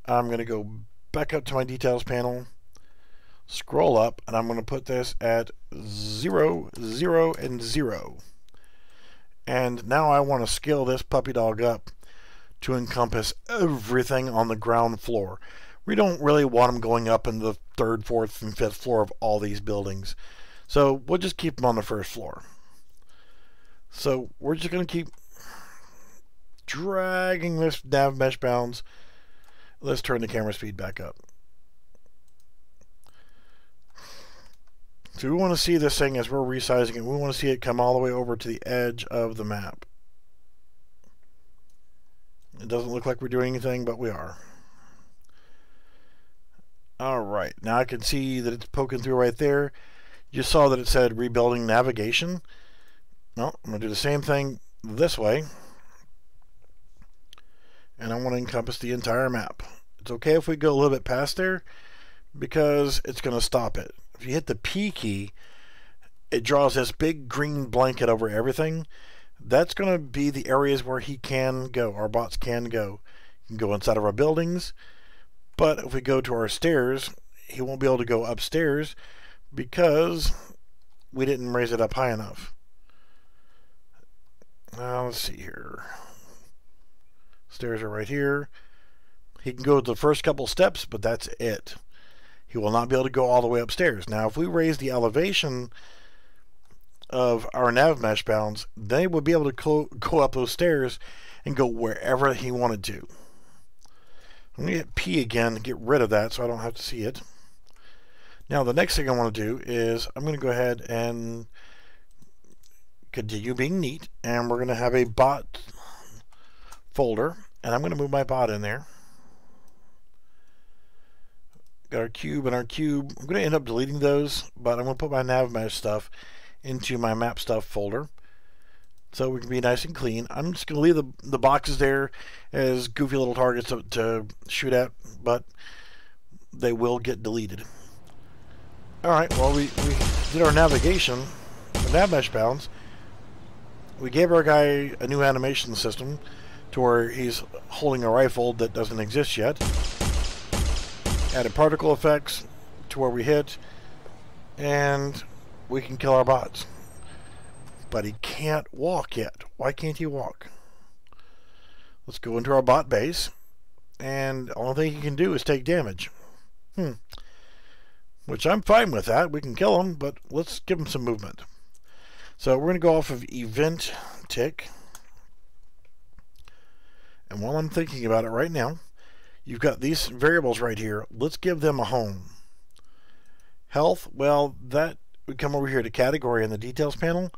I'm going to go back up to my details panel, scroll up, and I'm going to put this at 0, 0, and 0. And now I want to scale this puppy dog up to encompass everything on the ground floor. We don't really want them going up in the 3rd, 4th, and 5th floor of all these buildings. So we'll just keep them on the 1st floor. So we're just going to keep dragging this Navmesh Bounds. Let's turn the camera speed back up. So we want to see this thing as we're resizing it. We want to see it come all the way over to the edge of the map. It doesn't look like we're doing anything, but we are. Alright, now I can see that it's poking through right there. You saw that it said rebuilding navigation. No, I'm going to do the same thing this way. And I want to encompass the entire map. It's okay if we go a little bit past there, because it's going to stop it. If you hit the P key, it draws this big green blanket over everything. That's going to be the areas where he can go, our bots can go. He can go inside of our buildings, but if we go to our stairs, he won't be able to go upstairs because we didn't raise it up high enough. Now let's see here. Stairs are right here. He can go to the first couple steps, but that's it. He will not be able to go all the way upstairs. Now, if we raise the elevation of our Navmesh Bounds, they would be able to go up those stairs and go wherever he wanted to. I'm going to hit P again to get rid of that so I don't have to see it. Now, the next thing I want to do is I'm going to go ahead and continue being neat, and we're going to have a bot folder, and I'm going to move my bot in there. Got our cube and our cube. I'm going to end up deleting those, but I'm going to put my Navmesh stuff into my map stuff folder so we can be nice and clean. I'm just going to leave the boxes there as goofy little targets to shoot at, but they will get deleted. Alright, well, we did our navigation, the Navmesh Bounds. We gave our guy a new animation system to where he's holding a rifle that doesn't exist yet. Added particle effects to where we hit, and we can kill our bots. But he can't walk yet. Why can't he walk? Let's go into our bot base, and the only thing he can do is take damage. Which I'm fine with that. We can kill him, but let's give him some movement. So we're going to go off of event tick. And while I'm thinking about it right now, you've got these variables right here. Let's give them a home. Health, well, that we come over here to category in the details panel.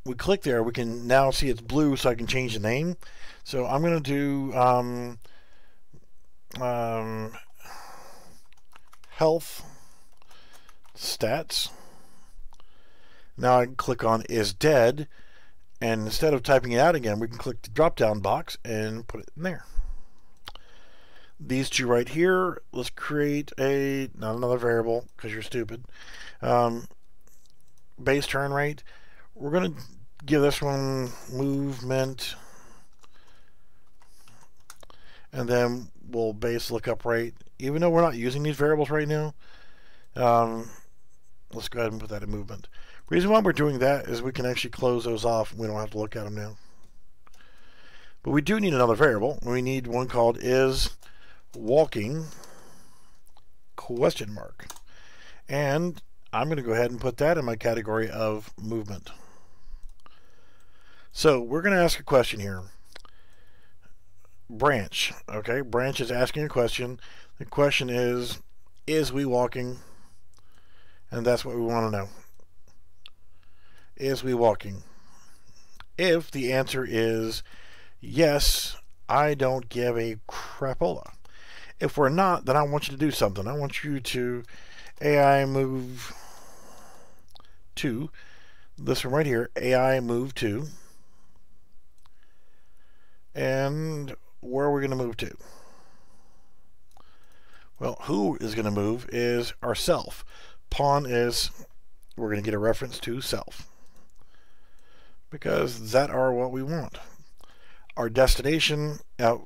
We click there, we can now see it's blue, so I can change the name. So I'm going to do health stats. Now I can click on is dead, and instead of typing it out again, we can click the drop down box and put it in there. These two right here, let's create not another variable because you're stupid. Base turn rate. We're going to give this one movement, and then we'll base lookup rate. Even though we're not using these variables right now, let's go ahead and put that in movement. Reason why we're doing that is we can actually close those off and we don't have to look at them now. But we do need another variable. We need one called is walking ? And I'm going to go ahead and put that in my category of movement. So we're going to ask a question here. Branch. Okay, Branch is asking a question. The question is we walking? And that's what we want to know. Is we walking? If the answer is yes, I don't give a crapola. If we're not, then I want you to do something. I want you to AI move to this one right here, AI move to. And where are we going to move to? Well, who is going to move is ourself. Pawn is, we're going to get a reference to self, because that are what we want. Our destination,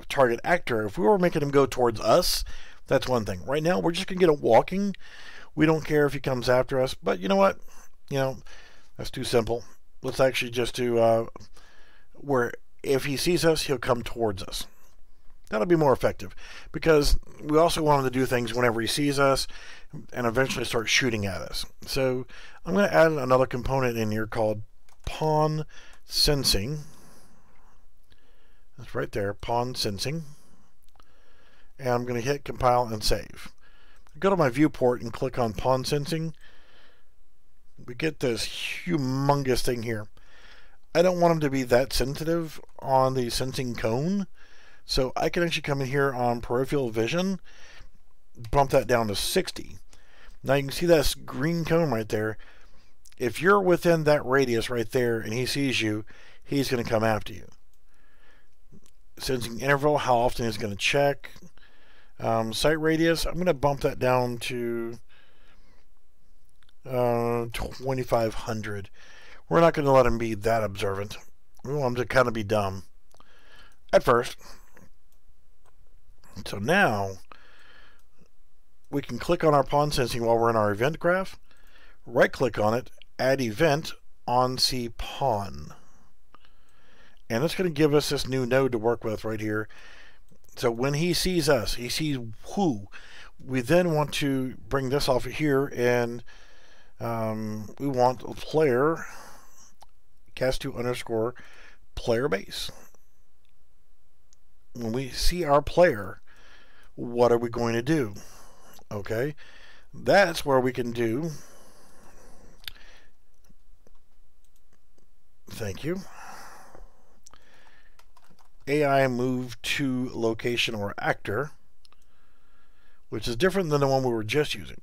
target actor, if we were making him go towards us, that's one thing. Right now, we're just going to get a walking. We don't care if he comes after us, but you know what? That's too simple. Let's actually just do where if he sees us, he'll come towards us. That'll be more effective, because we also want him to do things whenever he sees us and eventually start shooting at us. So I'm going to add another component in here called pawn sensing. That's right there, pawn sensing. And I'm going to hit compile and save. Go to my viewport and click on pawn sensing. We get this humongous thing here. I don't want them to be that sensitive on the sensing cone, so I can actually come in here on peripheral vision, bump that down to 60. Now you can see that green cone right there. If you're within that radius right there and he sees you, he's going to come after you. Sensing interval, how often he's going to check. Sight radius, I'm going to bump that down to 2500. We're not going to let him be that observant. We want him to kind of be dumb at first. So now we can click on our pawn sensing while we're in our event graph, right click on it, add event on see pawn, and it's going to give us this new node to work with right here. So when he sees us, he sees who. We then want to bring this off of here, and we want a player cast2 underscore player base. When we see our player, what are we going to do? Okay, that's where we can do, thank you, AI move to location or actor, which is different than the one we were just using.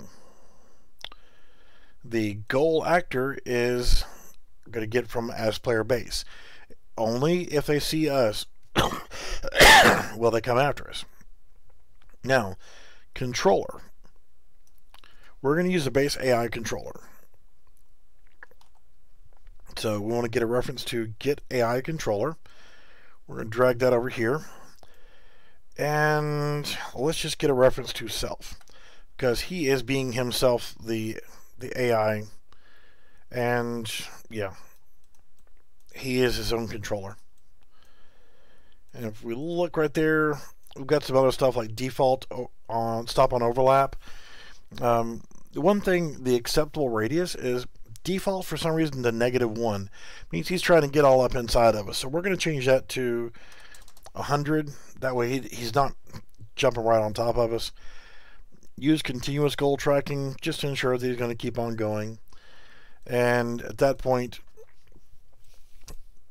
The goal actor is going to get from as player base. Only if they see us will they come after us. Now, controller. We're going to use the base AI controller. So we want to get a reference to get AI controller. We're going to drag that over here. And let's just get a reference to self, because he is being himself the AI. And yeah, he is his own controller. And if we look right there, we've got some other stuff like default on stop on overlap. The one thing, the acceptable radius is default for some reason to -1. Means he's trying to get all up inside of us. So we're going to change that to 100. That way he's not jumping right on top of us. Use continuous goal tracking just to ensure that he's going to keep on going. And at that point,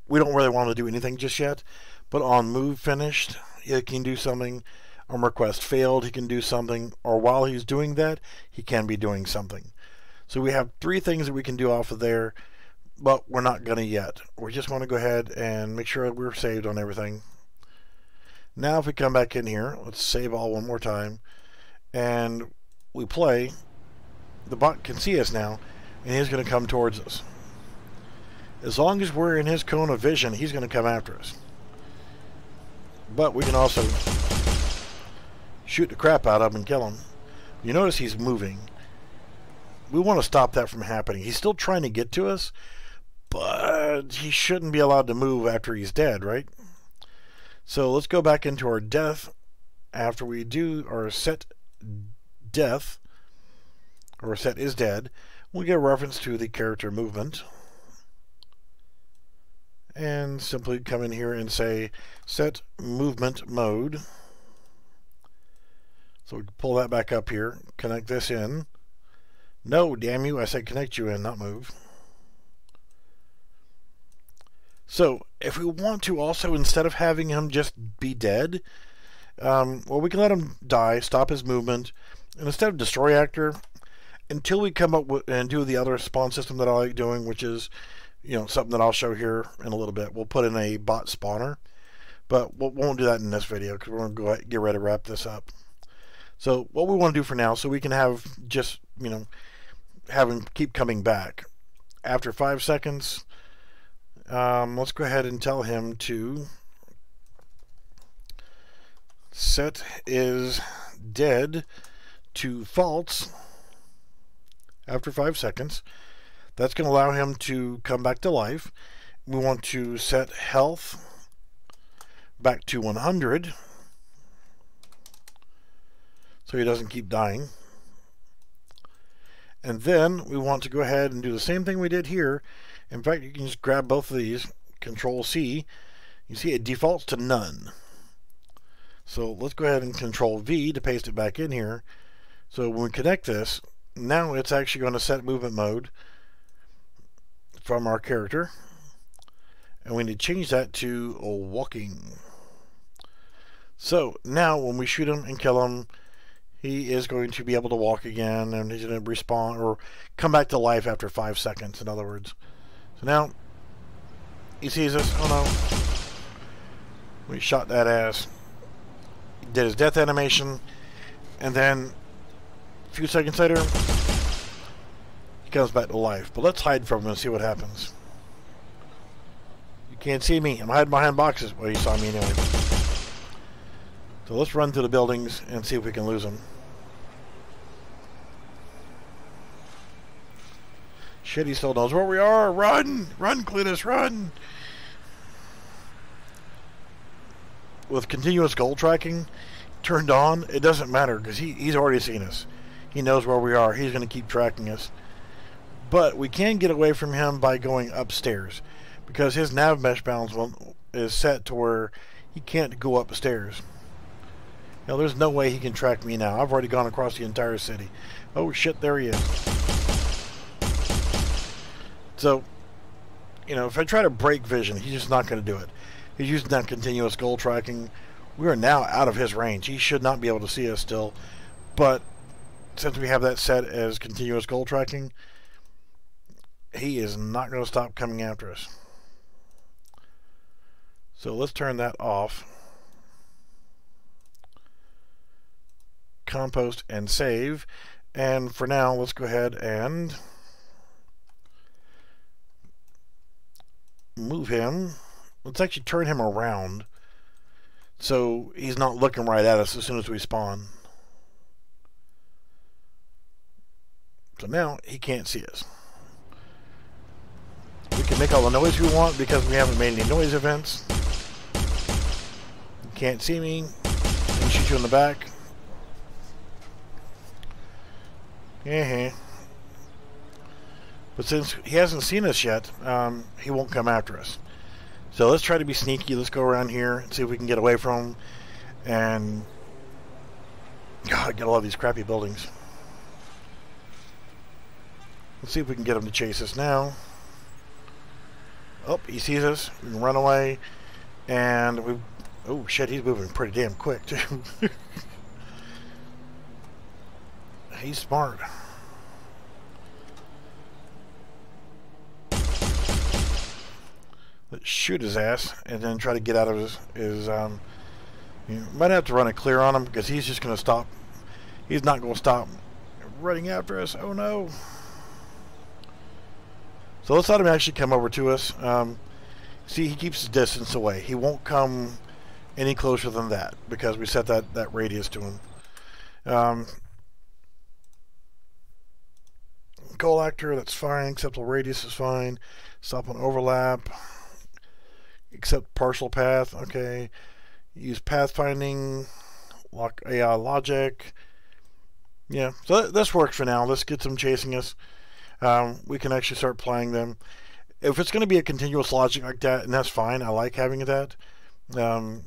we don't really want to do anything just yet. But on move finished, he can do something. On request failed, he can do something. Or while he's doing that, he can be doing something. So we have 3 things that we can do off of there, but we're not going to yet. We just want to go ahead and make sure we're saved on everything. Now if we come back in here, let's save all one more time, and we play, the bot can see us now, and he's going to come towards us. As long as we're in his cone of vision, he's going to come after us. But we can also shoot the crap out of him and kill him. You notice he's moving. We want to stop that from happening. He's still trying to get to us, but he shouldn't be allowed to move after he's dead, right? So let's go back into our death after we do our set death, or set is dead. We'll get a reference to the character movement. And simply come in here and say set movement mode. So we can pull that back up here, connect this in. No, damn you, I said connect you in, not move. So, if we want to also, instead of having him just be dead, well, we can let him die, stop his movement, and instead of destroy actor, until we come up with and do the other spawn system that I like doing, which is, you know, something that I'll show here in a little bit. We'll put in a bot spawner, but we won't do that in this video because we're going to go ahead and get ready to wrap this up. So, what we want to do for now, so we can have just, you know, have him keep coming back. After 5 seconds, let's go ahead and tell him to set is dead to false after 5 seconds. That's going to allow him to come back to life. We want to set health back to 100 so he doesn't keep dying. And then we want to go ahead and do the same thing we did here. In fact, you can just grab both of these, Control C. You see it defaults to none. So let's go ahead and Control V to paste it back in here. So when we connect this, now it's actually going to set movement mode from our character. And we need to change that to walking. So now when we shoot him and kill him, he is going to be able to walk again, and he's going to respawn or come back to life after 5 seconds, in other words. So now he sees us. Oh no. We shot that ass. He did his death animation, and then a few seconds later he comes back to life. But let's hide from him and see what happens. You can't see me. I'm hiding behind boxes. Well, you saw me anyway. So let's run through the buildings and see if we can lose him. Shit, he still knows where we are. Run! Run, Cletus, run! With continuous goal tracking turned on, it doesn't matter because he's already seen us. He knows where we are. He's going to keep tracking us. But we can get away from him by going upstairs because his Navmesh Bounds is set to where he can't go upstairs. You know, there's no way he can track me now. I've already gone across the entire city. Oh shit, there he is. So, you know, if I try to break vision, he's just not going to do it. He's using that continuous goal tracking. We are now out of his range. He should not be able to see us still. But since we have that set as continuous goal tracking, he is not going to stop coming after us. So let's turn that off. Compost and save. And for now, let's go ahead and move him. Let's actually turn him around so he's not looking right at us as soon as we spawn. So now he can't see us. We can make all the noise we want because we haven't made any noise events. You can't see me. Let me shoot you in the back. But since he hasn't seen us yet, he won't come after us. So let's try to be sneaky. Let's go around here and see if we can get away from him. And God, get all of these crappy buildings. Let's see if we can get him to chase us now. Oh, he sees us. We can run away. And we... Oh, shit, he's moving pretty damn quick, too. He's smart. Let's shoot his ass and then try to get out of his you might have to run a clear on him because he's just going to stop. He's not going to stop running after us. Oh, no. So let's let him actually come over to us. See, he keeps his distance away. He won't come any closer than that because we set that radius to him. Goal actor, that's fine. Acceptable radius is fine. Stop on overlap. Accept partial path. Okay. Use pathfinding. Lock AI logic. Yeah. So this works for now. Let's get them chasing us. We can actually start playing them. If it's going to be a continuous logic like that, and that's fine. I like having that. And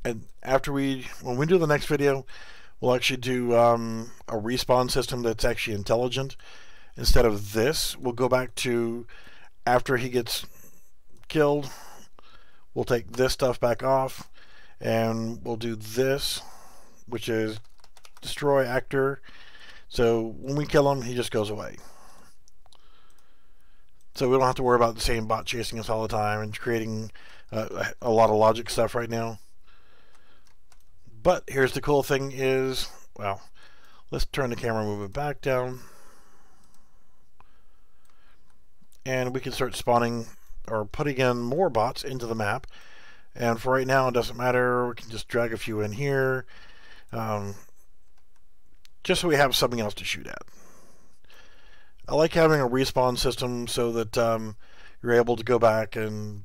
when we do the next video, we'll actually do a respawn system that's actually intelligent. Instead of this, we'll go back to after he gets killed, we'll take this stuff back off, and we'll do this, which is destroy actor. So when we kill him, he just goes away. So we don't have to worry about the same bot chasing us all the time and creating a lot of logic stuff right now. But here's the cool thing is, well, let's turn the camera movement back down. And we can start spawning or putting in more bots into the map. And for right now, it doesn't matter. We can just drag a few in here. Just so we have something else to shoot at. I like having a respawn system so that you're able to go back and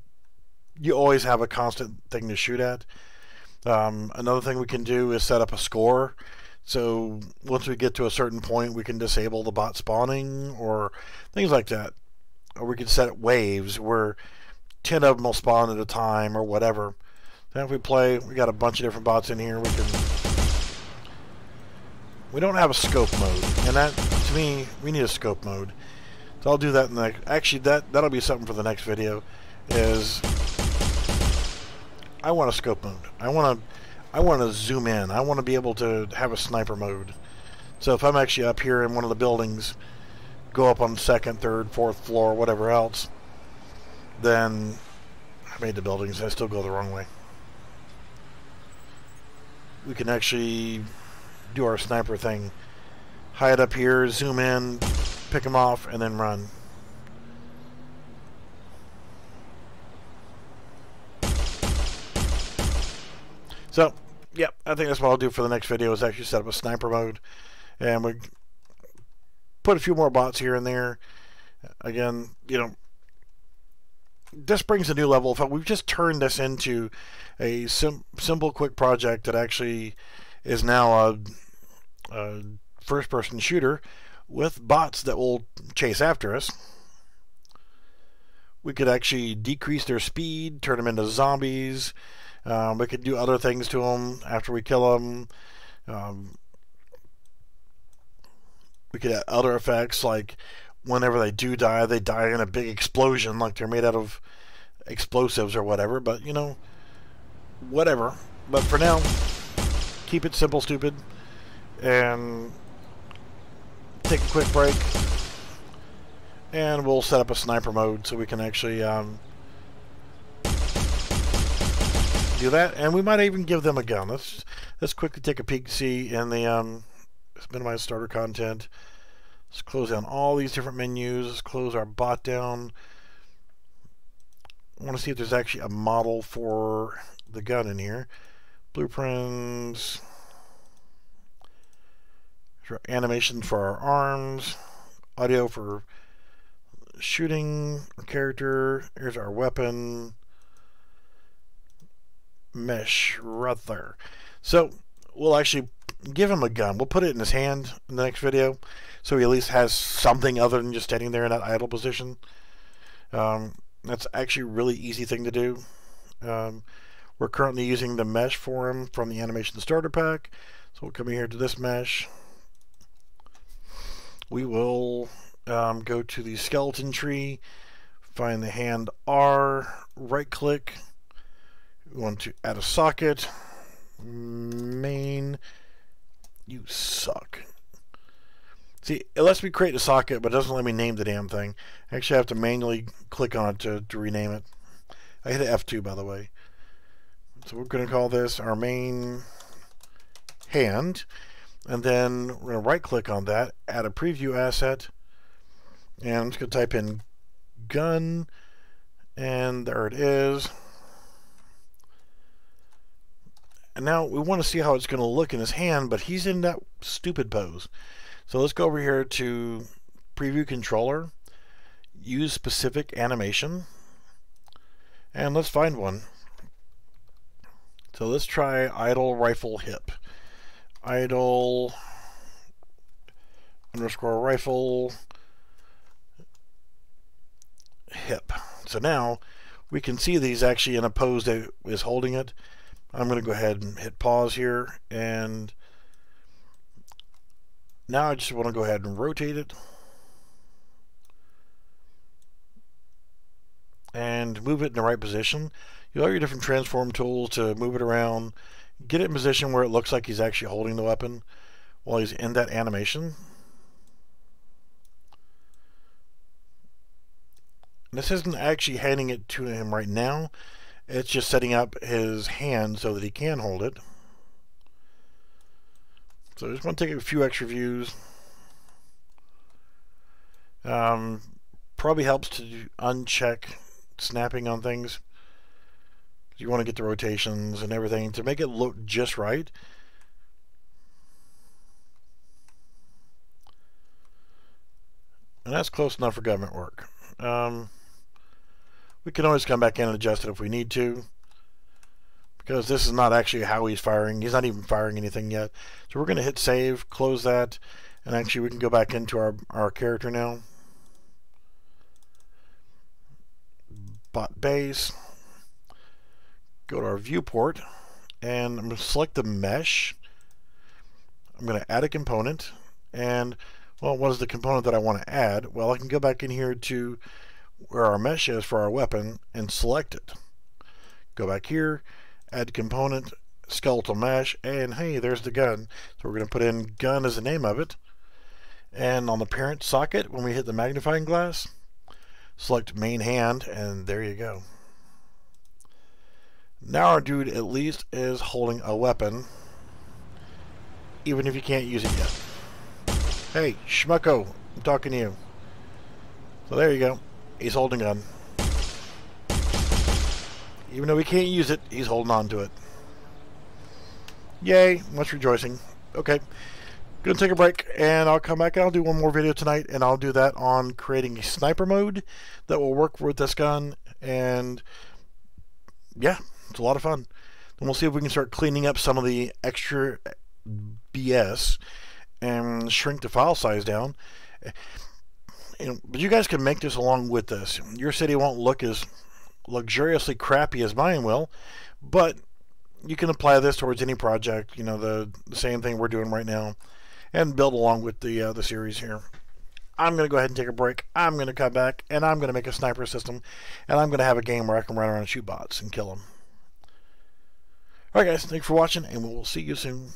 you always have a constant thing to shoot at. Another thing we can do is set up a score. So once we get to a certain point, we can disable the bot spawning or things like that. Or we can set waves where 10 of them will spawn at a time or whatever. Then if we play, we got a bunch of different bots in here. We don't have a scope mode, and that, to me, we need a scope mode. So I'll do that in the next. Actually, that'll be something for the next video. Is I want a scope mode. I want to zoom in. I want to be able to have a sniper mode. So if I'm actually up here in one of the buildings, go up on the second, third, fourth floor, whatever else, then I made the buildings. I still go the wrong way. We can actually do our sniper thing. Hide up here, zoom in, pick them off, and then run. So, yeah, I think that's what I'll do for the next video is actually set up a sniper mode. And we put a few more bots here and there. Again, you know, this brings a new level. We've just turned this into a simple, quick project that actually is now a first-person shooter with bots that will chase after us. We could actually decrease their speed, turn them into zombies. We could do other things to them after we kill them. We could add other effects, like whenever they do die, they die in a big explosion, like they're made out of explosives or whatever. But, you know, whatever. But for now, keep it simple, stupid, and take a quick break. And we'll set up a sniper mode so we can actually do that. And we might even give them a gun. Let's quickly take a peek, see in the let's minimize starter content. Let's close down all these different menus. Let's close our bot down. I want to see if there's actually a model for the gun in here. Blueprints. Animation for our arms. Audio for shooting our character. Here's our weapon. Mesh right there. So we'll actually give him a gun. We'll put it in his hand in the next video so he at least has something other than just standing there in that idle position. That's actually a really easy thing to do. We're currently using the mesh for him from the animation starter pack. So we'll come in here to this mesh. we will go to the skeleton tree, find the hand R, right click. We want to add a socket. Main. You suck. See, it lets me create a socket, but it doesn't let me name the damn thing. I actually have to manually click on it to rename it. I hit F2, by the way. So we're going to call this our main hand. And then we're going to right click on that, add a preview asset. And I'm just going to type in gun. And there it is. And now we want to see how it's going to look in his hand, but he's in that stupid pose. So let's go over here to Preview Controller, use Specific Animation, and let's find one. So let's try Idle Rifle Hip. Idle _ rifle hip. So now we can see that he's actually in a pose that is holding it. I'm going to go ahead and hit pause here, and now I just want to go ahead and rotate it and move it in the right position. You have your different transform tools to move it around, get it in position where it looks like he's actually holding the weapon while he's in that animation. This isn't actually handing it to him right now. It's just setting up his hand so that he can hold it. So I just want to take a few extra views. Probably helps to uncheck snapping on things. You want to get the rotations and everything to make it look just right. And that's close enough for government work. We can always come back in and adjust it if we need to, because this is not actually how he's firing. He's not even firing anything yet. So we're going to hit save, close that, and actually we can go back into our character now. Bot base. Go to our viewport, and I'm going to select the mesh. I'm going to add a component, and well, what is the component that I want to add? Well, I can go back in here to where our mesh is for our weapon and select it. Go back here, add component, skeletal mesh, and hey, there's the gun. So we're going to put in gun as the name of it. And on the parent socket, when we hit the magnifying glass, select main hand, and there you go. Now our dude at least is holding a weapon, even if you can't use it yet. Hey, schmucko, I'm talking to you. So there you go. He's holding a gun. Even though he can't use it, he's holding on to it. Yay, much rejoicing. Okay, gonna take a break, and I'll come back and I'll do one more video tonight, and I'll do that on creating a sniper mode that will work with this gun, and yeah, it's a lot of fun. Then we'll see if we can start cleaning up some of the extra BS and shrink the file size down. But you guys can make this along with this. Your city won't look as luxuriously crappy as mine will, but you can apply this towards any project, the same thing we're doing right now, and build along with the series here. I'm going to go ahead and take a break. I'm going to come back, and I'm going to make a sniper system, and I'm going to have a game where I can run around and shoot bots and kill them. Alright guys, thanks for watching, and we'll see you soon.